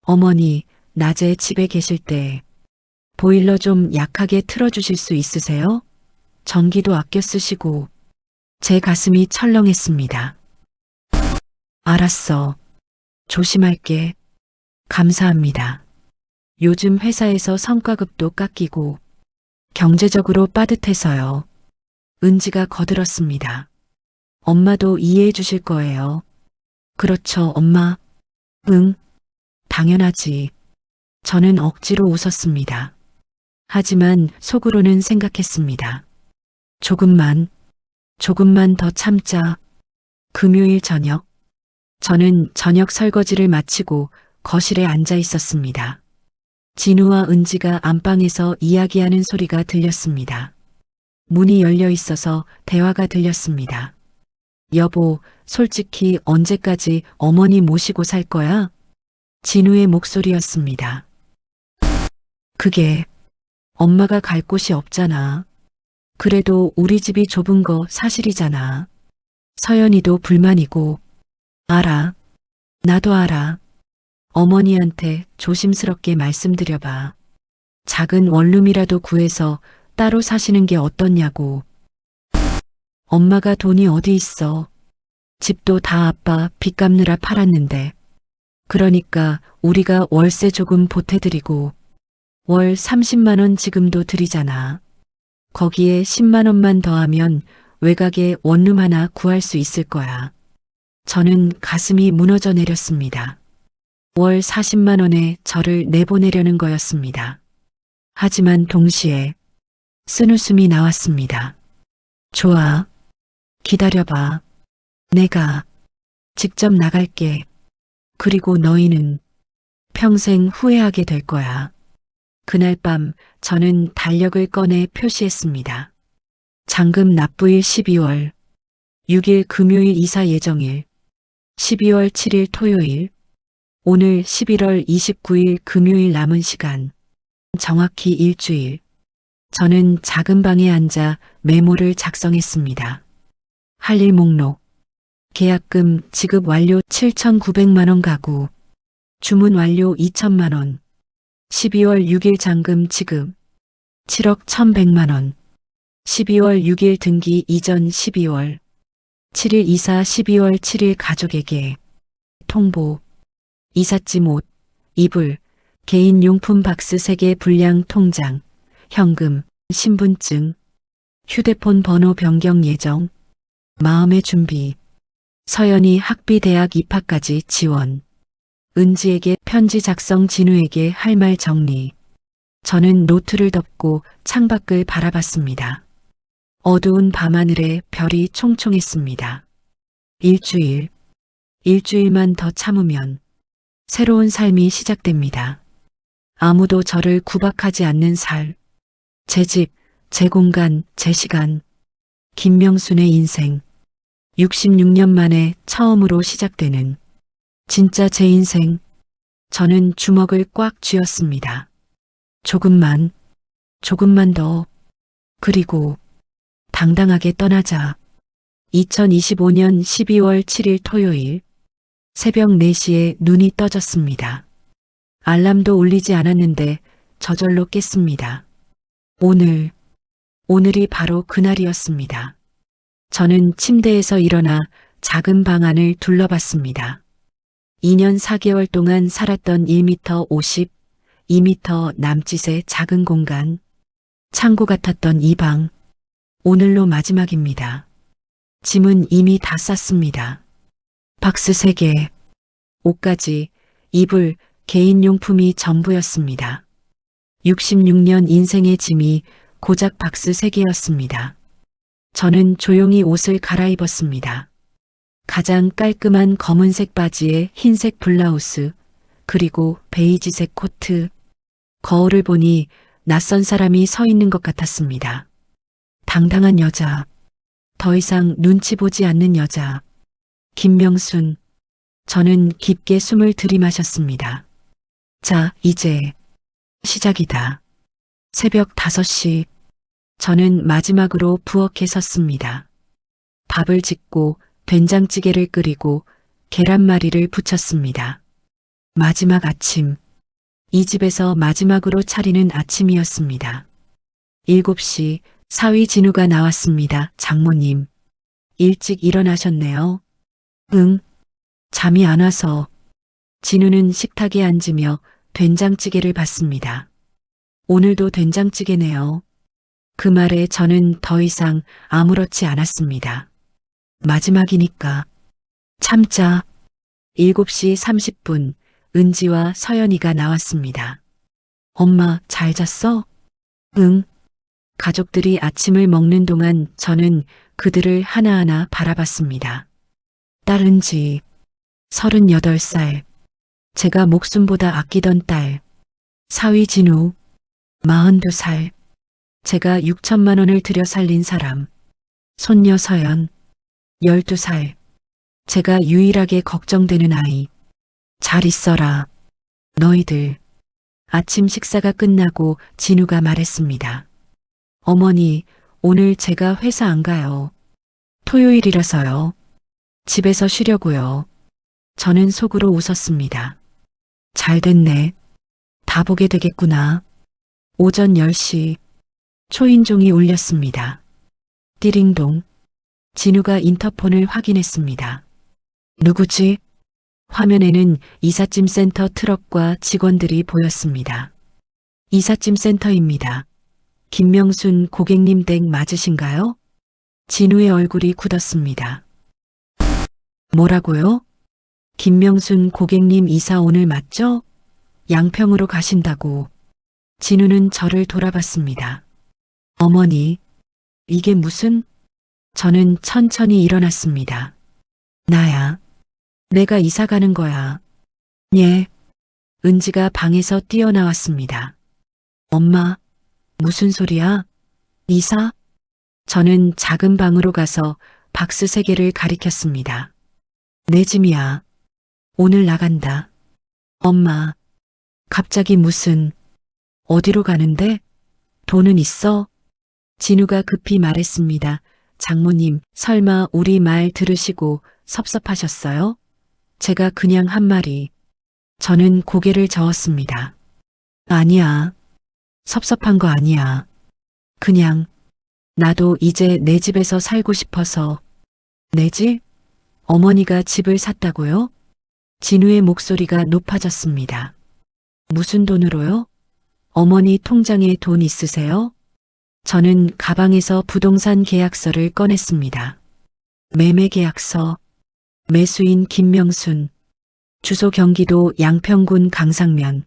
Speaker 1: 어머니, 낮에 집에 계실 때 보일러 좀 약하게 틀어주실 수 있으세요? 전기도 아껴 쓰시고. 제 가슴이 철렁했습니다. 알았어. 조심할게. 감사합니다. 요즘 회사에서 성과급도 깎이고 경제적으로 빠듯해서요. 은지가 거들었습니다. 엄마도 이해해 주실 거예요. 그렇죠, 엄마. 응, 당연하지. 저는 억지로 웃었습니다. 하지만 속으로는 생각했습니다. 조금만 더 참자. 금요일 저녁. 저는 저녁 설거지를 마치고 거실에 앉아 있었습니다. 진우와 은지가 안방에서 이야기하는 소리가 들렸습니다. 문이 열려 있어서 대화가 들렸습니다. 여보, 솔직히 언제까지 어머니 모시고 살 거야? 진우의 목소리였습니다. 그게 엄마가 갈 곳이 없잖아. 그래도 우리 집이 좁은 거 사실이잖아. 서연이도 불만이고. 알아. 나도 알아. 어머니한테 조심스럽게 말씀드려봐. 작은 원룸이라도 구해서 따로 사시는 게 어떻냐고. 엄마가 돈이 어디 있어. 집도 다 아빠 빚 갚느라 팔았는데. 그러니까 우리가 월세 조금 보태드리고 월 30만 원 지금도 드리잖아. 거기에 10만 원만 더하면 외곽에 원룸 하나 구할 수 있을 거야. 저는 가슴이 무너져 내렸습니다. 월 40만 원에 저를 내보내려는 거였습니다. 하지만 동시에 쓴웃음이 나왔습니다. 좋아. 기다려봐. 내가 직접 나갈게. 그리고 너희는 평생 후회하게 될 거야. 그날 밤 저는 달력을 꺼내 표시했습니다. 잔금 납부일 12월 6일 금요일 이사 예정일 12월 7일 토요일 오늘 11월 29일 금요일 남은 시간 정확히 일주일. 저는 작은 방에 앉아 메모를 작성했습니다. 할 일 목록 계약금 지급 완료 7,900만 원 가구 주문 완료 2천만 원 12월 6일 잔금 지급 7억 1,100만 원 12월 6일 등기 이전 12월 7일 이사 12월 7일 가족에게 통보 이삿짐 옷, 이불, 개인용품 박스 3개 분량 통장, 현금, 신분증, 휴대폰 번호 변경 예정, 마음의 준비, 서연이 학비 대학 입학까지 지원, 은지에게 편지 작성 진우에게 할 말 정리. 저는 노트를 덮고 창밖을 바라봤습니다. 어두운 밤하늘에 별이 총총했습니다. 일주일만 더 참으면 새로운 삶이 시작됩니다. 아무도 저를 구박하지 않는 살. 제 집, 제 공간, 제 시간. 김명순의 인생. 66년 만에 처음으로 시작되는 진짜 제 인생. 저는 주먹을 꽉 쥐었습니다. 조금만 더. 그리고 당당하게 떠나자. 2025년 12월 7일 토요일 새벽 4시에 눈이 떠졌습니다. 알람도 울리지 않았는데 저절로 깼습니다. 오늘이 바로 그날이었습니다. 저는 침대에서 일어나 작은 방 안을 둘러봤습니다. 2년 4개월 동안 살았던 1m 50, 2m 남짓의 작은 공간, 창고 같았던 이 방, 오늘로 마지막입니다. 짐은 이미 다 쌌습니다. 박스 3개, 옷까지, 이불, 개인용품이 전부였습니다. 66년 인생의 짐이 고작 박스 3개였습니다. 저는 조용히 옷을 갈아입었습니다. 가장 깔끔한 검은색 바지에 흰색 블라우스, 그리고 베이지색 코트. 거울을 보니 낯선 사람이 서 있는 것 같았습니다. 당당한 여자, 더 이상 눈치 보지 않는 여자. 김명순. 저는 깊게 숨을 들이마셨습니다. 자, 이제 시작이다. 새벽 5시. 저는 마지막으로 부엌에 섰습니다. 밥을 짓고 된장찌개를 끓이고 계란말이를 부쳤습니다. 마지막 아침. 이 집에서 마지막으로 차리는 아침이었습니다. 7시 사위 진우가 나왔습니다. 장모님. 일찍 일어나셨네요. 응. 잠이 안 와서. 진우는 식탁에 앉으며 된장찌개를 봤습니다. 오늘도 된장찌개네요. 그 말에 저는 더 이상 아무렇지 않았습니다. 마지막이니까. 참자. 7시 30분 은지와 서연이가 나왔습니다. 엄마 잘 잤어? 응. 가족들이 아침을 먹는 동안 저는 그들을 하나하나 바라봤습니다. 딸 은지, 38살. 제가 목숨보다 아끼던 딸. 사위 진우, 42살. 제가 6천만 원을 들여 살린 사람. 손녀 서연, 12살. 제가 유일하게 걱정되는 아이. 잘 있어라. 너희들. 아침 식사가 끝나고 진우가 말했습니다. 어머니, 오늘 제가 회사 안 가요. 토요일이라서요. 집에서 쉬려고요. 저는 속으로 웃었습니다. 잘 됐네. 다 보게 되겠구나. 오전 10시 초인종이 울렸습니다. 띠링동. 진우가 인터폰을 확인했습니다. 누구지? 화면에는 이삿짐 센터 트럭과 직원들이 보였습니다. 이삿짐 센터입니다. 김명순 고객님 댁 맞으신가요? 진우의 얼굴이 굳었습니다. 뭐라고요? 김명순 고객님 이사 오늘 맞죠? 양평으로 가신다고. 진우는 저를 돌아봤습니다. 어머니, 이게 무슨? 저는 천천히 일어났습니다. 나야. 내가 이사 가는 거야. 예. 은지가 방에서 뛰어나왔습니다. 엄마, 무슨 소리야? 이사? 저는 작은 방으로 가서 박스 3개를 가리켰습니다. 내 짐이야. 오늘 나간다. 엄마, 갑자기 무슨, 어디로 가는데? 돈은 있어? 진우가 급히 말했습니다. 장모님, 설마 우리 말 들으시고 섭섭하셨어요? 제가 그냥 한 말이. 저는 고개를 저었습니다. 아니야. 섭섭한 거 아니야. 그냥 나도 이제 내 집에서 살고 싶어서. 내 집? 어머니가 집을 샀다고요? 진우의 목소리가 높아졌습니다. 무슨 돈으로요? 어머니 통장에 돈 있으세요? 저는 가방에서 부동산 계약서를 꺼냈습니다. 매매 계약서. 매수인 김명순. 주소 경기도 양평군 강상면.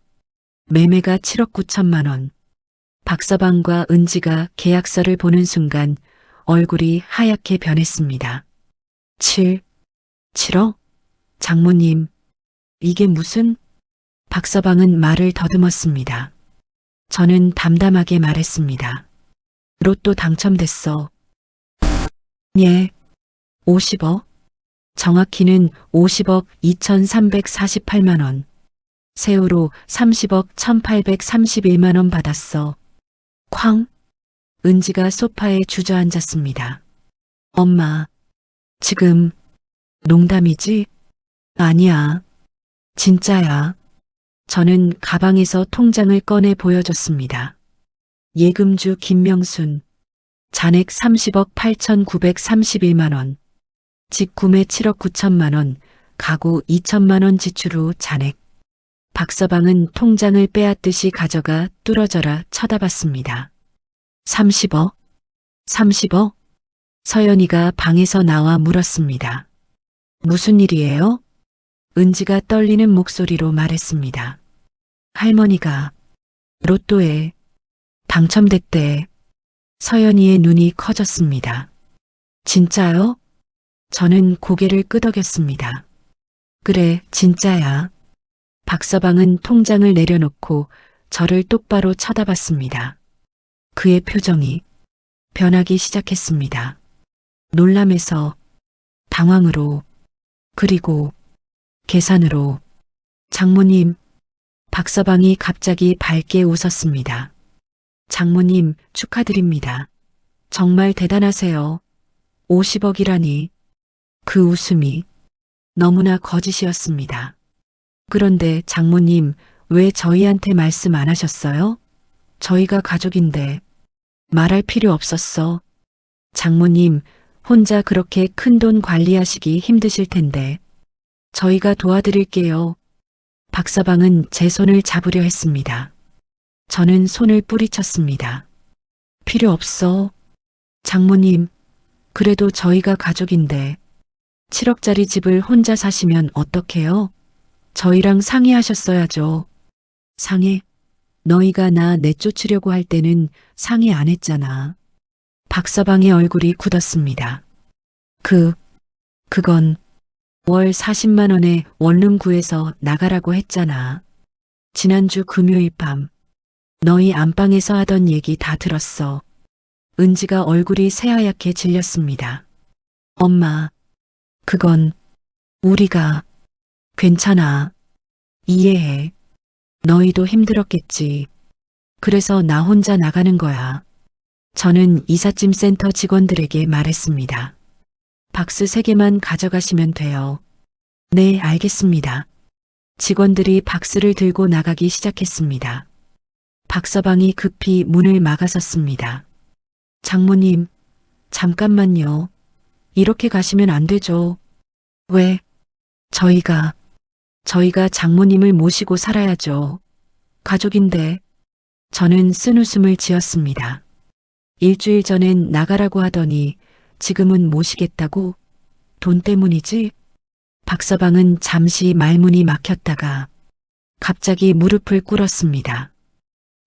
Speaker 1: 매매가 7억 9천만 원. 박서방과 은지가 계약서를 보는 순간 얼굴이 하얗게 변했습니다. 7억? 장모님, 이게 무슨? 박서방은 말을 더듬었습니다. 저는 담담하게 말했습니다. 로또 당첨됐어. 예. 50억? 정확히는 50억 2,348만 원. 세후로 30억 1,831만 원 받았어. 쾅! 은지가 소파에 주저앉았습니다. 엄마, 지금 농담이지? 아니야. 진짜야. 저는 가방에서 통장을 꺼내 보여줬습니다. 예금주 김명순. 잔액 30억 8,931만 원. 집 구매 7억 9천만 원. 가구 2천만 원 지출 후 잔액. 박서방은 통장을 빼앗듯이 가져가 뚫어져라 쳐다봤습니다. 30억? 30억? 서연이가 방에서 나와 물었습니다. 무슨 일이에요? 은지가 떨리는 목소리로 말했습니다. 할머니가 로또에 당첨됐대. 서연이의 눈이 커졌습니다. 진짜요? 저는 고개를 끄덕였습니다. 그래, 진짜야. 박서방은 통장을 내려놓고 저를 똑바로 쳐다봤습니다. 그의 표정이 변하기 시작했습니다. 놀람에서 당황으로, 그리고 계산으로. 장모님, 박서방이 갑자기 밝게 웃었습니다. 장모님, 축하드립니다. 정말 대단하세요. 50억이라니. 그 웃음이 너무나 거짓이었습니다. 그런데 장모님, 왜 저희한테 말씀 안 하셨어요? 저희가 가족인데. 말할 필요 없었어. 장모님, 혼자 그렇게 큰 돈 관리하시기 힘드실 텐데. 저희가 도와드릴게요. 박서방은 제 손을 잡으려 했습니다. 저는 손을 뿌리쳤습니다. 필요 없어. 장모님, 그래도 저희가 가족인데 7억짜리 집을 혼자 사시면 어떡해요? 저희랑 상의하셨어야죠. 상의? 너희가 나 내쫓으려고 할 때는 상의 안 했잖아. 박서방의 얼굴이 굳었습니다. 그건 월 40만 원에 원룸 구해서 나가라고 했잖아. 지난주 금요일 밤 너희 안방에서 하던 얘기 다 들었어. 은지가 얼굴이 새하얗게 질렸습니다. 엄마, 그건 우리가 괜찮아. 이해해. 너희도 힘들었겠지. 그래서 나 혼자 나가는 거야. 저는 이삿짐 센터 직원들에게 말했습니다. 박스 3개만 가져가시면 돼요. 네, 알겠습니다. 직원들이 박스를 들고 나가기 시작했습니다. 박서방이 급히 문을 막아섰습니다. 장모님, 잠깐만요. 이렇게 가시면 안 되죠. 왜? 저희가 장모님을 모시고 살아야죠. 가족인데. 저는 쓴웃음을 지었습니다. 일주일 전엔 나가라고 하더니 지금은 모시겠다고? 돈 때문이지? 박서방은 잠시 말문이 막혔다가 갑자기 무릎을 꿇었습니다.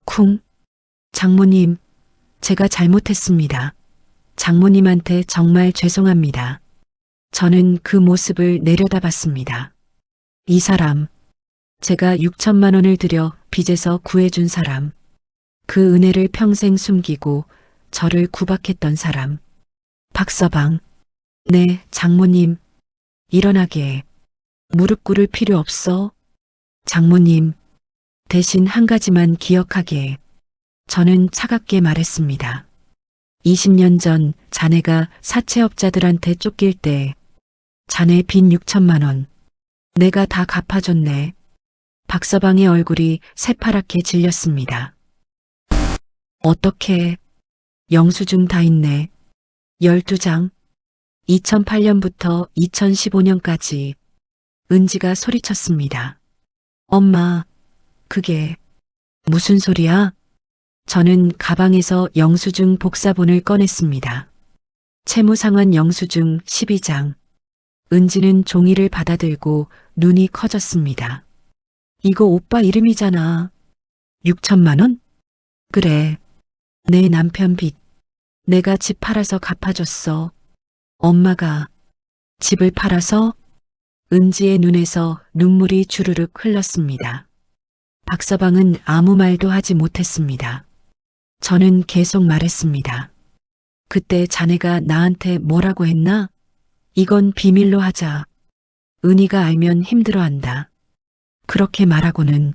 Speaker 1: 쿵. 장모님, 제가 잘못했습니다. 장모님한테 정말 죄송합니다. 저는 그 모습을 내려다봤습니다. 이 사람, 제가 6천만 원을 들여 빚에서 구해준 사람, 그 은혜를 평생 숨기고 저를 구박했던 사람. 박서방, 네, 장모님, 일어나게. 무릎 꿇을 필요 없어. 장모님, 대신 한 가지만 기억하게. 저는 차갑게 말했습니다. 20년 전 자네가 사채업자들한테 쫓길 때 자네 빚 6천만 원 내가 다 갚아줬네. 박서방의 얼굴이 새파랗게 질렸습니다. 어떻게? 영수증 다 있네. 12장. 2008년부터 2015년까지. 은지가 소리쳤습니다. 엄마, 그게 무슨 소리야? 저는 가방에서 영수증 복사본을 꺼냈습니다. 채무상환 영수증 12장. 은지는 종이를 받아들고 눈이 커졌습니다. 이거 오빠 이름이잖아. 6천만 원? 그래. 내 남편 빚. 내가 집 팔아서 갚아줬어. 엄마가 집을 팔아서? 은지의 눈에서 눈물이 주르륵 흘렀습니다. 박서방은 아무 말도 하지 못했습니다. 저는 계속 말했습니다. 그때 자네가 나한테 뭐라고 했나? 이건 비밀로 하자. 은희가 알면 힘들어한다. 그렇게 말하고는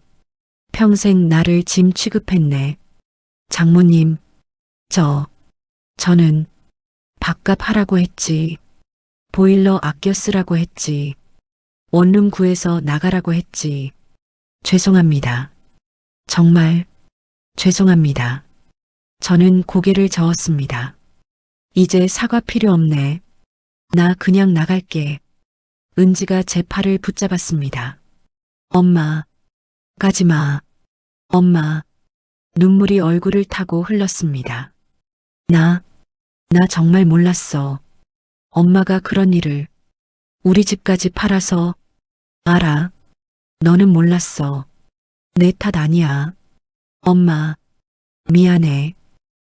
Speaker 1: 평생 나를 짐 취급했네. 장모님, 저는 밥값 하라고 했지. 보일러 아껴 쓰라고 했지. 원룸 구해서 나가라고 했지. 죄송합니다. 정말 죄송합니다. 저는 고개를 저었습니다. 이제 사과 필요 없네. 나 그냥 나갈게. 은지가 제 팔을 붙잡았습니다. 엄마, 가지마. 엄마, 눈물이 얼굴을 타고 흘렀습니다. 나 정말 몰랐어. 엄마가 그런 일을 우리 집까지 팔아서. 알아. 너는 몰랐어. 내 탓 아니야. 엄마, 미안해.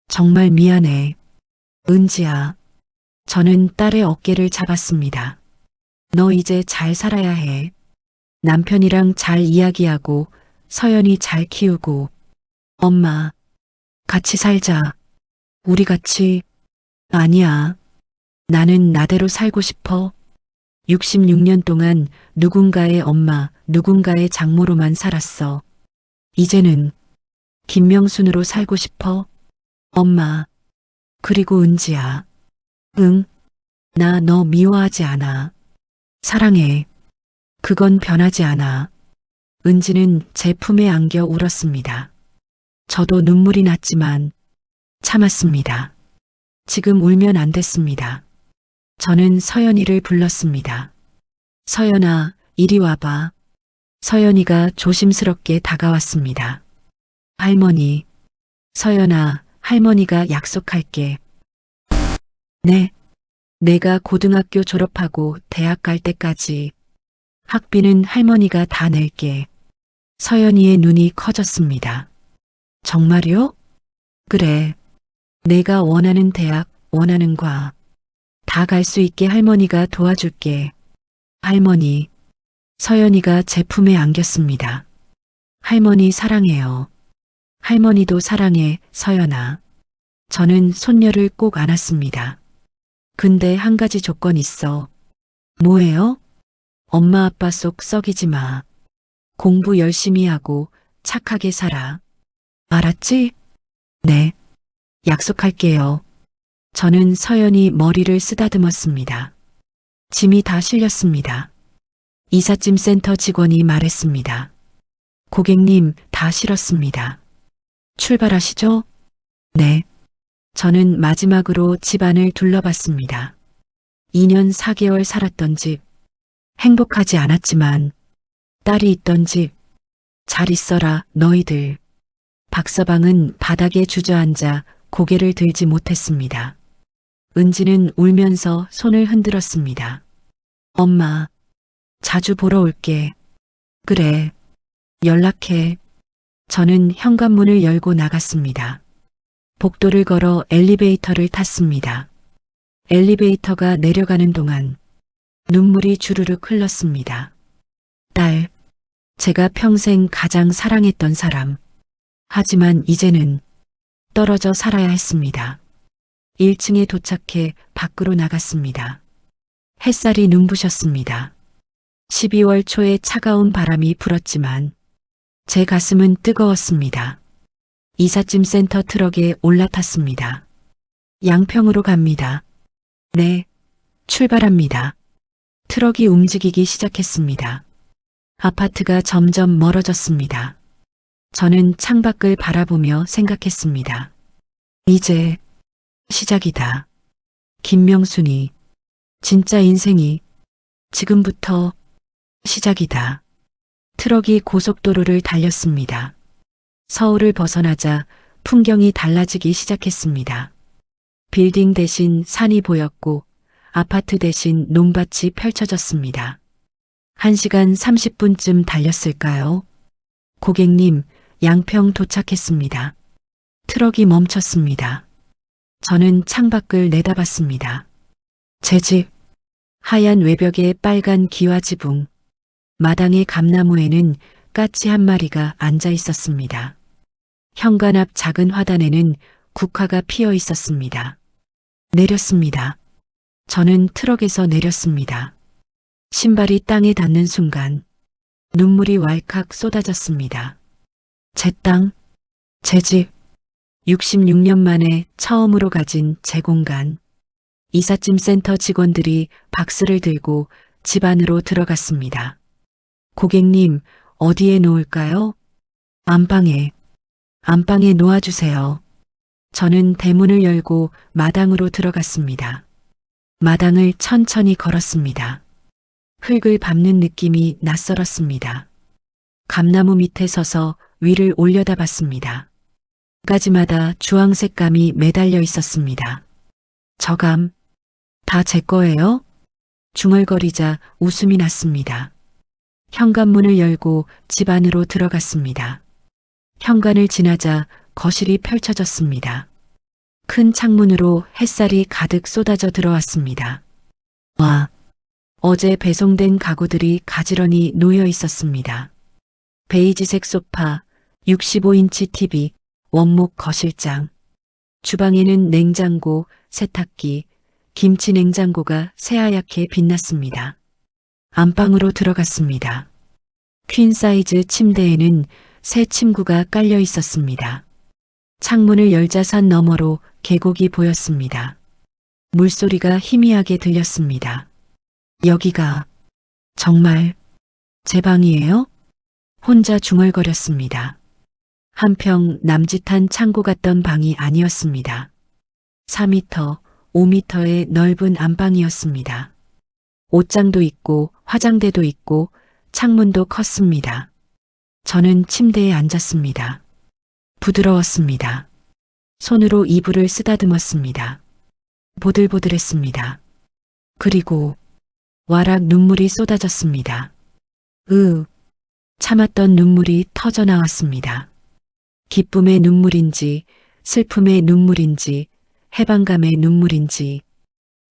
Speaker 1: 정말 미안해. 은지야. 저는 딸의 어깨를 잡았습니다. 너 이제 잘 살아야 해. 남편이랑 잘 이야기하고 서연이 잘 키우고. 엄마, 같이 살자. 우리 같이. 아니야. 나는 나대로 살고 싶어. 66년 동안 누군가의 엄마, 누군가의 장모로만 살았어. 이제는 김명순으로 살고 싶어. 엄마, 그리고 은지야. 응, 나 너 미워하지 않아. 사랑해. 그건 변하지 않아. 은지는 제 품에 안겨 울었습니다. 저도 눈물이 났지만 참았습니다. 지금 울면 안 됐습니다. 저는 서연이를 불렀습니다. 서연아, 이리 와봐. 서연이가 조심스럽게 다가왔습니다. 할머니. 서연아, 할머니가 약속할게. 네. 내가 고등학교 졸업하고 대학 갈 때까지 학비는 할머니가 다 낼게. 서연이의 눈이 커졌습니다. 정말요? 그래. 내가 원하는 대학, 원하는 과 다 갈 수 있게 할머니가 도와줄게. 할머니. 서연이가 제 품에 안겼습니다. 할머니 사랑해요. 할머니도 사랑해, 서연아. 저는 손녀를 꼭 안았습니다. 근데 한 가지 조건 있어. 뭐예요? 엄마 아빠 속 썩이지 마. 공부 열심히 하고 착하게 살아. 알았지? 네. 약속할게요. 저는 서연이 머리를 쓰다듬었습니다. 짐이 다 실렸습니다. 이삿짐 센터 직원이 말했습니다. 고객님, 다 실었습니다. 출발하시죠? 네. 저는 마지막으로 집안을 둘러봤습니다. 2년 4개월 살았던 집, 행복하지 않았지만 딸이 있던 집, 잘 있어라 너희들. 박서방은 바닥에 주저앉아 고개를 들지 못했습니다. 은지는 울면서 손을 흔들었습니다. 엄마, 자주 보러 올게. 그래, 연락해. 저는 현관문을 열고 나갔습니다. 복도를 걸어 엘리베이터를 탔습니다. 엘리베이터가 내려가는 동안 눈물이 주르륵 흘렀습니다. 딸, 제가 평생 가장 사랑했던 사람. 하지만 이제는 떨어져 살아야 했습니다. 1층에 도착해 밖으로 나갔습니다. 햇살이 눈부셨습니다. 12월 초에 차가운 바람이 불었지만 제 가슴은 뜨거웠습니다. 이삿짐 센터 트럭에 올라탔습니다. 양평으로 갑니다. 네, 출발합니다. 트럭이 움직이기 시작했습니다. 아파트가 점점 멀어졌습니다. 저는 창밖을 바라보며 생각했습니다. 이제 시작이다. 김명순이, 진짜 인생이 지금부터 시작이다. 트럭이 고속도로를 달렸습니다. 서울을 벗어나자 풍경이 달라지기 시작했습니다. 빌딩 대신 산이 보였고 아파트 대신 논밭이 펼쳐졌습니다. 1시간 30분쯤 달렸을까요? 고객님, 양평 도착했습니다. 트럭이 멈췄습니다. 저는 창밖을 내다봤습니다. 제 집, 하얀 외벽에 빨간 기와 지붕, 마당의 감나무에는 까치 한 마리가 앉아 있었습니다. 현관 앞 작은 화단에는 국화가 피어 있었습니다. 내렸습니다. 저는 트럭에서 내렸습니다. 신발이 땅에 닿는 순간 눈물이 왈칵 쏟아졌습니다. 제 땅, 제 집, 66년 만에 처음으로 가진 제 공간. 이삿짐 센터 직원들이 박스를 들고 집 안으로 들어갔습니다. 고객님, 어디에 놓을까요? 안방에 놓아주세요. 저는 대문을 열고 마당으로 들어갔습니다. 마당을 천천히 걸었습니다. 흙을 밟는 느낌이 낯설었습니다. 감나무 밑에 서서 위를 올려다봤습니다. 가지마다 주황색 감이 매달려 있었습니다. 저 감, 다 제 거예요? 중얼거리자 웃음이 났습니다. 현관문을 열고 집 안으로 들어갔습니다. 현관을 지나자 거실이 펼쳐졌습니다. 큰 창문으로 햇살이 가득 쏟아져 들어왔습니다. 와, 어제 배송된 가구들이 가지런히 놓여 있었습니다. 베이지색 소파, 65인치 TV, 원목 거실장. 주방에는 냉장고, 세탁기, 김치 냉장고가 새하얗게 빛났습니다. 안방으로 들어갔습니다. 퀸 사이즈 침대에는 새 침구가 깔려 있었습니다. 창문을 열자 산 너머로 계곡이 보였습니다. 물소리가 희미하게 들렸습니다. 여기가 정말 제 방이에요? 혼자 중얼거렸습니다. 한평 남짓한 창고 같던 방이 아니었습니다. 4m, 5m의 넓은 안방이었습니다. 옷장도 있고 화장대도 있고 창문도 컸습니다. 저는 침대에 앉았습니다. 부드러웠습니다. 손으로 이불을 쓰다듬었습니다. 보들보들했습니다. 그리고 와락 눈물이 쏟아졌습니다. 참았던 눈물이 터져 나왔습니다. 기쁨의 눈물인지 슬픔의 눈물인지 해방감의 눈물인지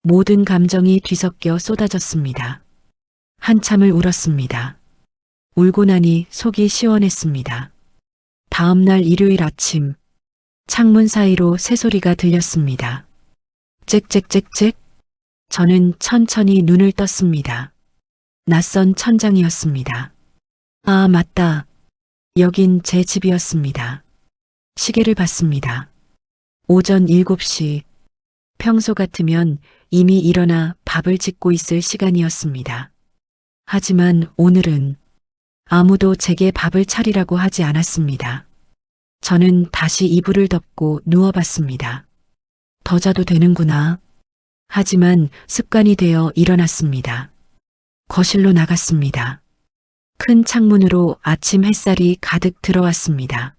Speaker 1: 모든 감정이 뒤섞여 쏟아졌습니다. 한참을 울었습니다. 울고 나니 속이 시원했습니다. 다음 날 일요일 아침 창문 사이로 새소리가 들렸습니다. 짹짹짹짹. 저는 천천히 눈을 떴습니다. 낯선 천장이었습니다. 아, 맞다. 여긴 제 집이었습니다. 시계를 봤습니다. 오전 7시. 평소 같으면 이미 일어나 밥을 짓고 있을 시간이었습니다. 하지만 오늘은 아무도 제게 밥을 차리라고 하지 않았습니다. 저는 다시 이불을 덮고 누워봤습니다. 더 자도 되는구나. 하지만 습관이 되어 일어났습니다. 거실로 나갔습니다. 큰 창문으로 아침 햇살이 가득 들어왔습니다.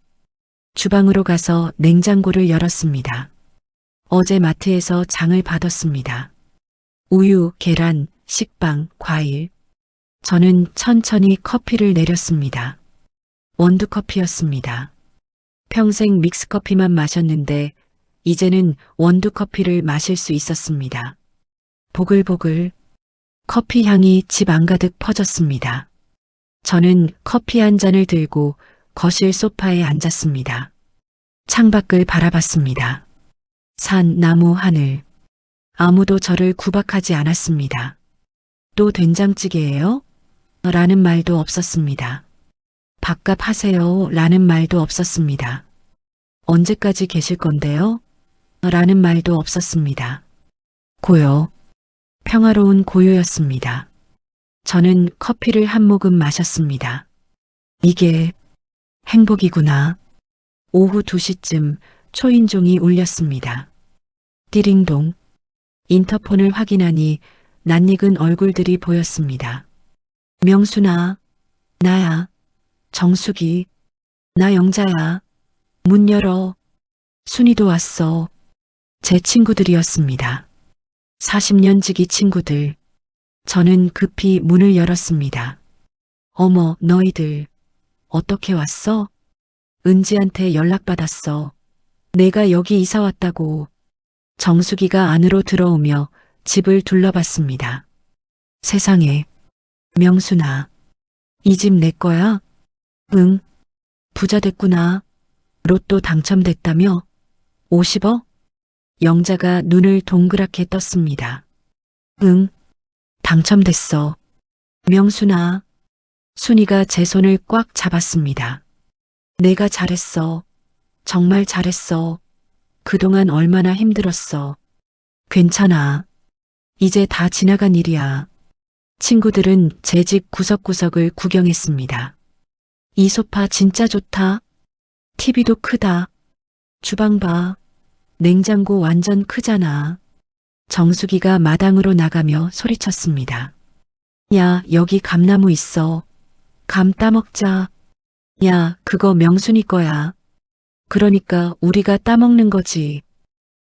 Speaker 1: 주방으로 가서 냉장고를 열었습니다. 어제 마트에서 장을 받았습니다. 우유, 계란, 식빵, 과일. 저는 천천히 커피를 내렸습니다. 원두커피였습니다. 평생 믹스커피만 마셨는데 이제는 원두커피를 마실 수 있었습니다. 보글보글 커피 향이 집 안가득 퍼졌습니다. 저는 커피 한 잔을 들고 거실 소파에 앉았습니다. 창밖을 바라봤습니다. 산, 나무, 하늘. 아무도 저를 구박하지 않았습니다. 또 된장찌개예요? 라는 말도 없었습니다. 밥값 하세요? 라는 말도 없었습니다. 언제까지 계실 건데요? 라는 말도 없었습니다. 고요. 평화로운 고요였습니다. 저는 커피를 한 모금 마셨습니다. 이게 행복이구나. 오후 2시쯤 초인종이 울렸습니다. 띠링동. 인터폰을 확인하니 낯익은 얼굴들이 보였습니다. 명순아, 나야. 정숙이, 나 영자야. 문 열어. 순이도 왔어. 제 친구들이었습니다. 40년 지기 친구들. 저는 급히 문을 열었습니다. 어머, 너희들. 어떻게 왔어? 은지한테 연락받았어. 내가 여기 이사 왔다고. 정숙이가 안으로 들어오며 집을 둘러봤습니다. 세상에. 명순아. 이 집 내 거야? 응. 부자 됐구나. 로또 당첨됐다며? 50억? 영자가 눈을 동그랗게 떴습니다. 응. 당첨됐어. 명순아. 순이가 제 손을 꽉 잡았습니다. 내가 잘했어. 정말 잘했어. 그동안 얼마나 힘들었어. 괜찮아. 이제 다 지나간 일이야. 친구들은 제 집 구석구석을 구경했습니다. 이 소파 진짜 좋다. TV도 크다. 주방 봐. 냉장고 완전 크잖아. 정숙이가 마당으로 나가며 소리쳤습니다. 야, 여기 감나무 있어. 감 따먹자. 야, 그거 명순이 거야. 그러니까 우리가 따먹는 거지.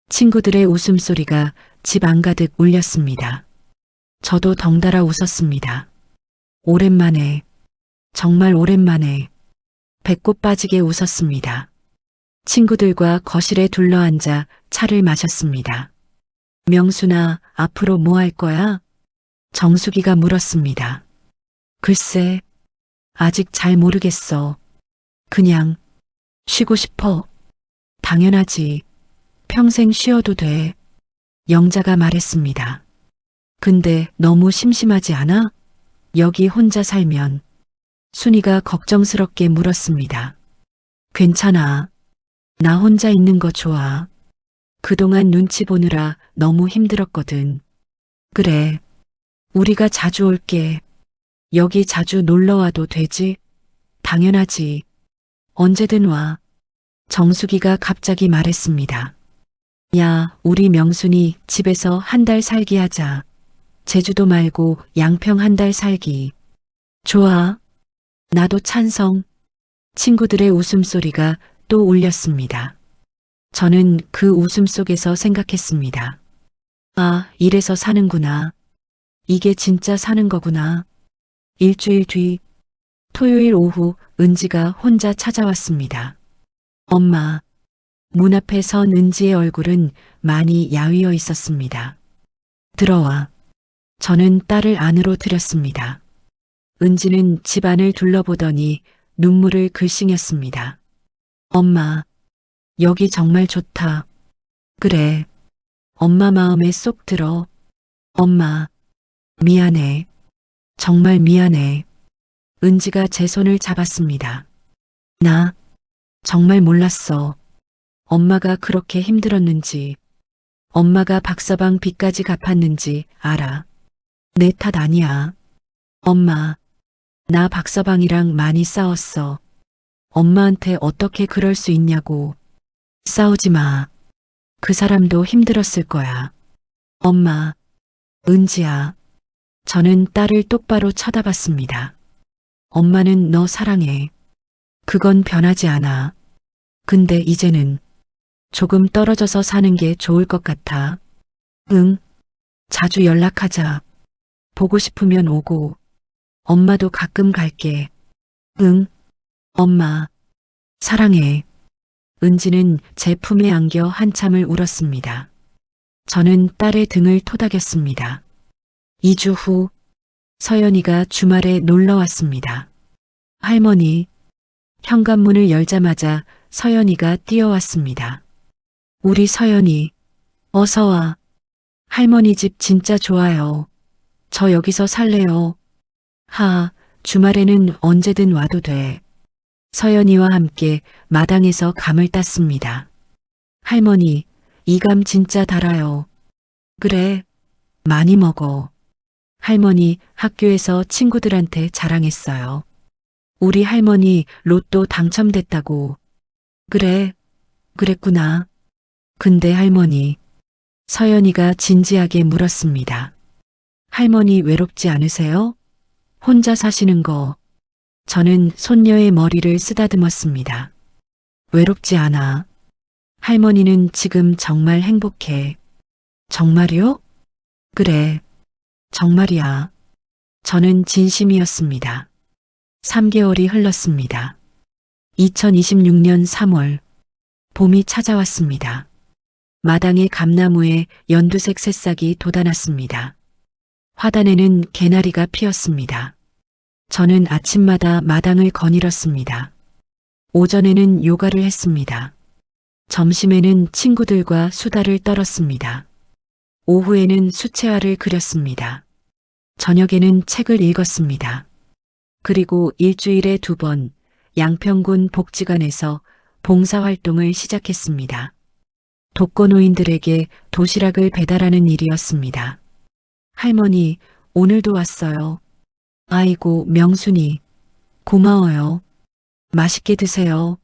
Speaker 1: 친구들의 웃음소리가 집 안가득 울렸습니다. 저도 덩달아 웃었습니다. 오랜만에, 정말 오랜만에 배꼽 빠지게 웃었습니다. 친구들과 거실에 둘러앉아 차를 마셨습니다. 명순아, 앞으로 뭐 할 거야? 정숙이가 물었습니다. 글쎄, 아직 잘 모르겠어. 그냥 쉬고 싶어. 당연하지. 평생 쉬어도 돼. 영자가 말했습니다. 근데 너무 심심하지 않아? 여기 혼자 살면. 순이가 걱정스럽게 물었습니다. 괜찮아. 나 혼자 있는 거 좋아. 그동안 눈치 보느라 너무 힘들었거든. 그래. 우리가 자주 올게. 여기 자주 놀러 와도 되지? 당연하지. 언제든 와. 정숙이가 갑자기 말했습니다. 야, 우리 명순이 집에서 한 달 살기 하자. 제주도 말고 양평 한 달 살기. 좋아. 나도 찬성. 친구들의 웃음소리가 또 울렸습니다. 저는 그 웃음 속에서 생각했습니다. 아, 이래서 사는구나. 이게 진짜 사는 거구나. 일주일 뒤, 토요일 오후 은지가 혼자 찾아왔습니다. 엄마. 문 앞에 선 은지의 얼굴은 많이 야위어 있었습니다. 들어와. 저는 딸을 안으로 들였습니다. 은지는 집안을 둘러보더니 눈물을 글썽였습니다. 엄마, 여기 정말 좋다. 그래. 엄마 마음에 쏙 들어. 엄마, 미안해. 정말 미안해. 은지가 제 손을 잡았습니다. 나 정말 몰랐어. 엄마가 그렇게 힘들었는지, 엄마가 박서방 빚까지 갚았는지 알아. 내 탓 아니야. 엄마, 나 박서방이랑 많이 싸웠어. 엄마한테 어떻게 그럴 수 있냐고. 싸우지 마. 그 사람도 힘들었을 거야. 엄마, 은지야. 저는 딸을 똑바로 쳐다봤습니다. 엄마는 너 사랑해. 그건 변하지 않아. 근데 이제는 조금 떨어져서 사는 게 좋을 것 같아. 응, 자주 연락하자. 보고 싶으면 오고, 엄마도 가끔 갈게. 응, 엄마, 사랑해. 은지는 제 품에 안겨 한참을 울었습니다. 저는 딸의 등을 토닥였습니다. 2주 후, 서연이가 주말에 놀러 왔습니다. 할머니, 현관문을 열자마자 서연이가 뛰어왔습니다. 우리 서연이, 어서 와. 할머니 집 진짜 좋아요. 저 여기서 살래요. 주말에는 언제든 와도 돼. 서연이와 함께 마당에서 감을 땄습니다. 할머니, 이 감 진짜 달아요. 그래, 많이 먹어. 할머니 학교에서 친구들한테 자랑했어요. 우리 할머니 로또 당첨됐다고. 그래, 그랬구나. 근데 할머니, 서연이가 진지하게 물었습니다. 할머니 외롭지 않으세요? 혼자 사시는 거. 저는 손녀의 머리를 쓰다듬었습니다. 외롭지 않아. 할머니는 지금 정말 행복해. 정말요? 그래, 정말이야. 저는 진심이었습니다. 3개월이 흘렀습니다. 2026년 3월, 봄이 찾아왔습니다. 마당의 감나무에 연두색 새싹이 돋아났습니다. 화단에는 개나리가 피었습니다. 저는 아침마다 마당을 거닐었습니다. 오전에는 요가를 했습니다. 점심에는 친구들과 수다를 떨었습니다. 오후에는 수채화를 그렸습니다. 저녁에는 책을 읽었습니다. 그리고 일주일에 2번 양평군 복지관에서 봉사활동을 시작했습니다. 독거노인들에게 도시락을 배달하는 일이었습니다. 할머니, 오늘도 왔어요. 아이고, 명순이. 고마워요. 맛있게 드세요.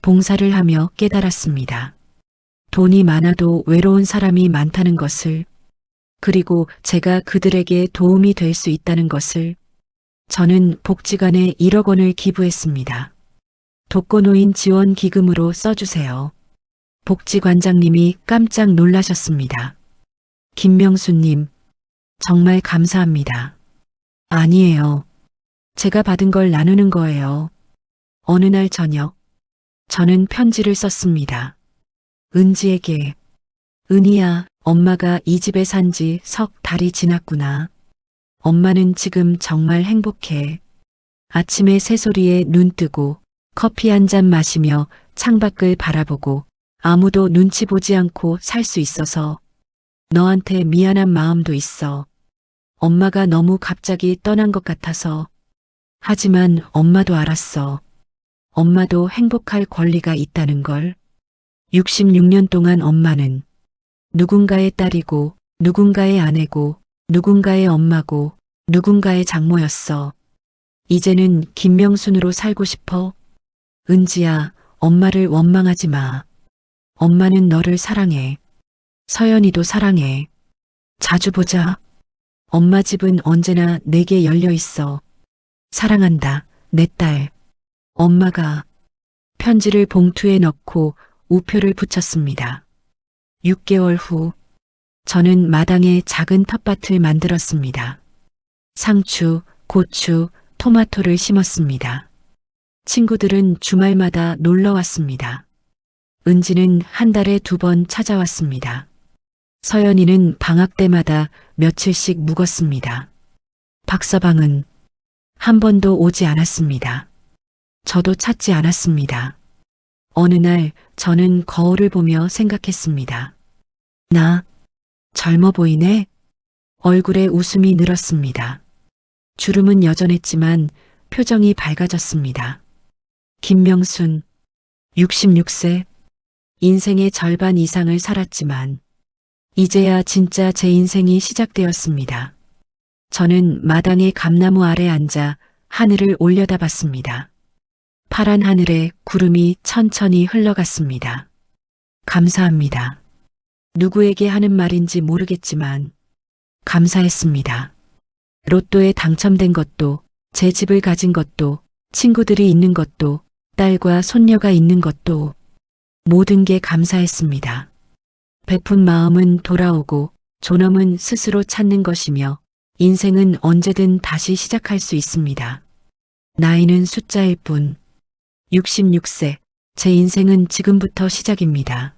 Speaker 1: 봉사를 하며 깨달았습니다. 돈이 많아도 외로운 사람이 많다는 것을, 그리고 제가 그들에게 도움이 될 수 있다는 것을. 저는 복지관에 1억 원을 기부했습니다. 독거노인 지원 기금으로 써주세요. 복지관장님이 깜짝 놀라셨습니다. 김명수님, 정말 감사합니다. 아니에요. 제가 받은 걸 나누는 거예요. 어느 날 저녁, 저는 편지를 썼습니다. 은지에게. 은희야, 엄마가 이 집에 산 지 석 달이 지났구나. 엄마는 지금 정말 행복해. 아침에 새소리에 눈 뜨고 커피 한 잔 마시며 창밖을 바라보고 아무도 눈치 보지 않고 살 수 있어서 너한테 미안한 마음도 있어. 엄마가 너무 갑자기 떠난 것 같아서. 하지만 엄마도 알았어. 엄마도 행복할 권리가 있다는 걸. 66년 동안 엄마는 누군가의 딸이고, 누군가의 아내고, 누군가의 엄마고, 누군가의 장모였어. 이제는 김명순으로 살고 싶어. 은지야, 엄마를 원망하지 마. 엄마는 너를 사랑해. 서연이도 사랑해. 자주 보자. 엄마 집은 언제나 내게 열려 있어. 사랑한다, 내 딸. 엄마가. 편지를 봉투에 넣고 우표를 붙였습니다. 6개월 후, 저는 마당에 작은 텃밭을 만들었습니다. 상추, 고추, 토마토를 심었습니다. 친구들은 주말마다 놀러 왔습니다. 은지는 한 달에 2번 찾아왔습니다. 서연이는 방학 때마다 며칠씩 묵었습니다. 박서방은 한 번도 오지 않았습니다. 저도 찾지 않았습니다. 어느 날 저는 거울을 보며 생각했습니다. 나 젊어 보이네? 얼굴에 웃음이 늘었습니다. 주름은 여전했지만 표정이 밝아졌습니다. 김명순, 66세, 인생의 절반 이상을 살았지만 이제야 진짜 제 인생이 시작되었습니다. 저는 마당의 감나무 아래 앉아 하늘을 올려다봤습니다. 파란 하늘에 구름이 천천히 흘러갔습니다. 감사합니다. 누구에게 하는 말인지 모르겠지만 감사했습니다. 로또에 당첨된 것도, 제 집을 가진 것도, 친구들이 있는 것도, 딸과 손녀가 있는 것도 모든 게 감사했습니다. 베푼 마음은 돌아오고 존엄은 스스로 찾는 것이며 인생은 언제든 다시 시작할 수 있습니다. 나이는 숫자일 뿐. 66세. 제 인생은 지금부터 시작입니다.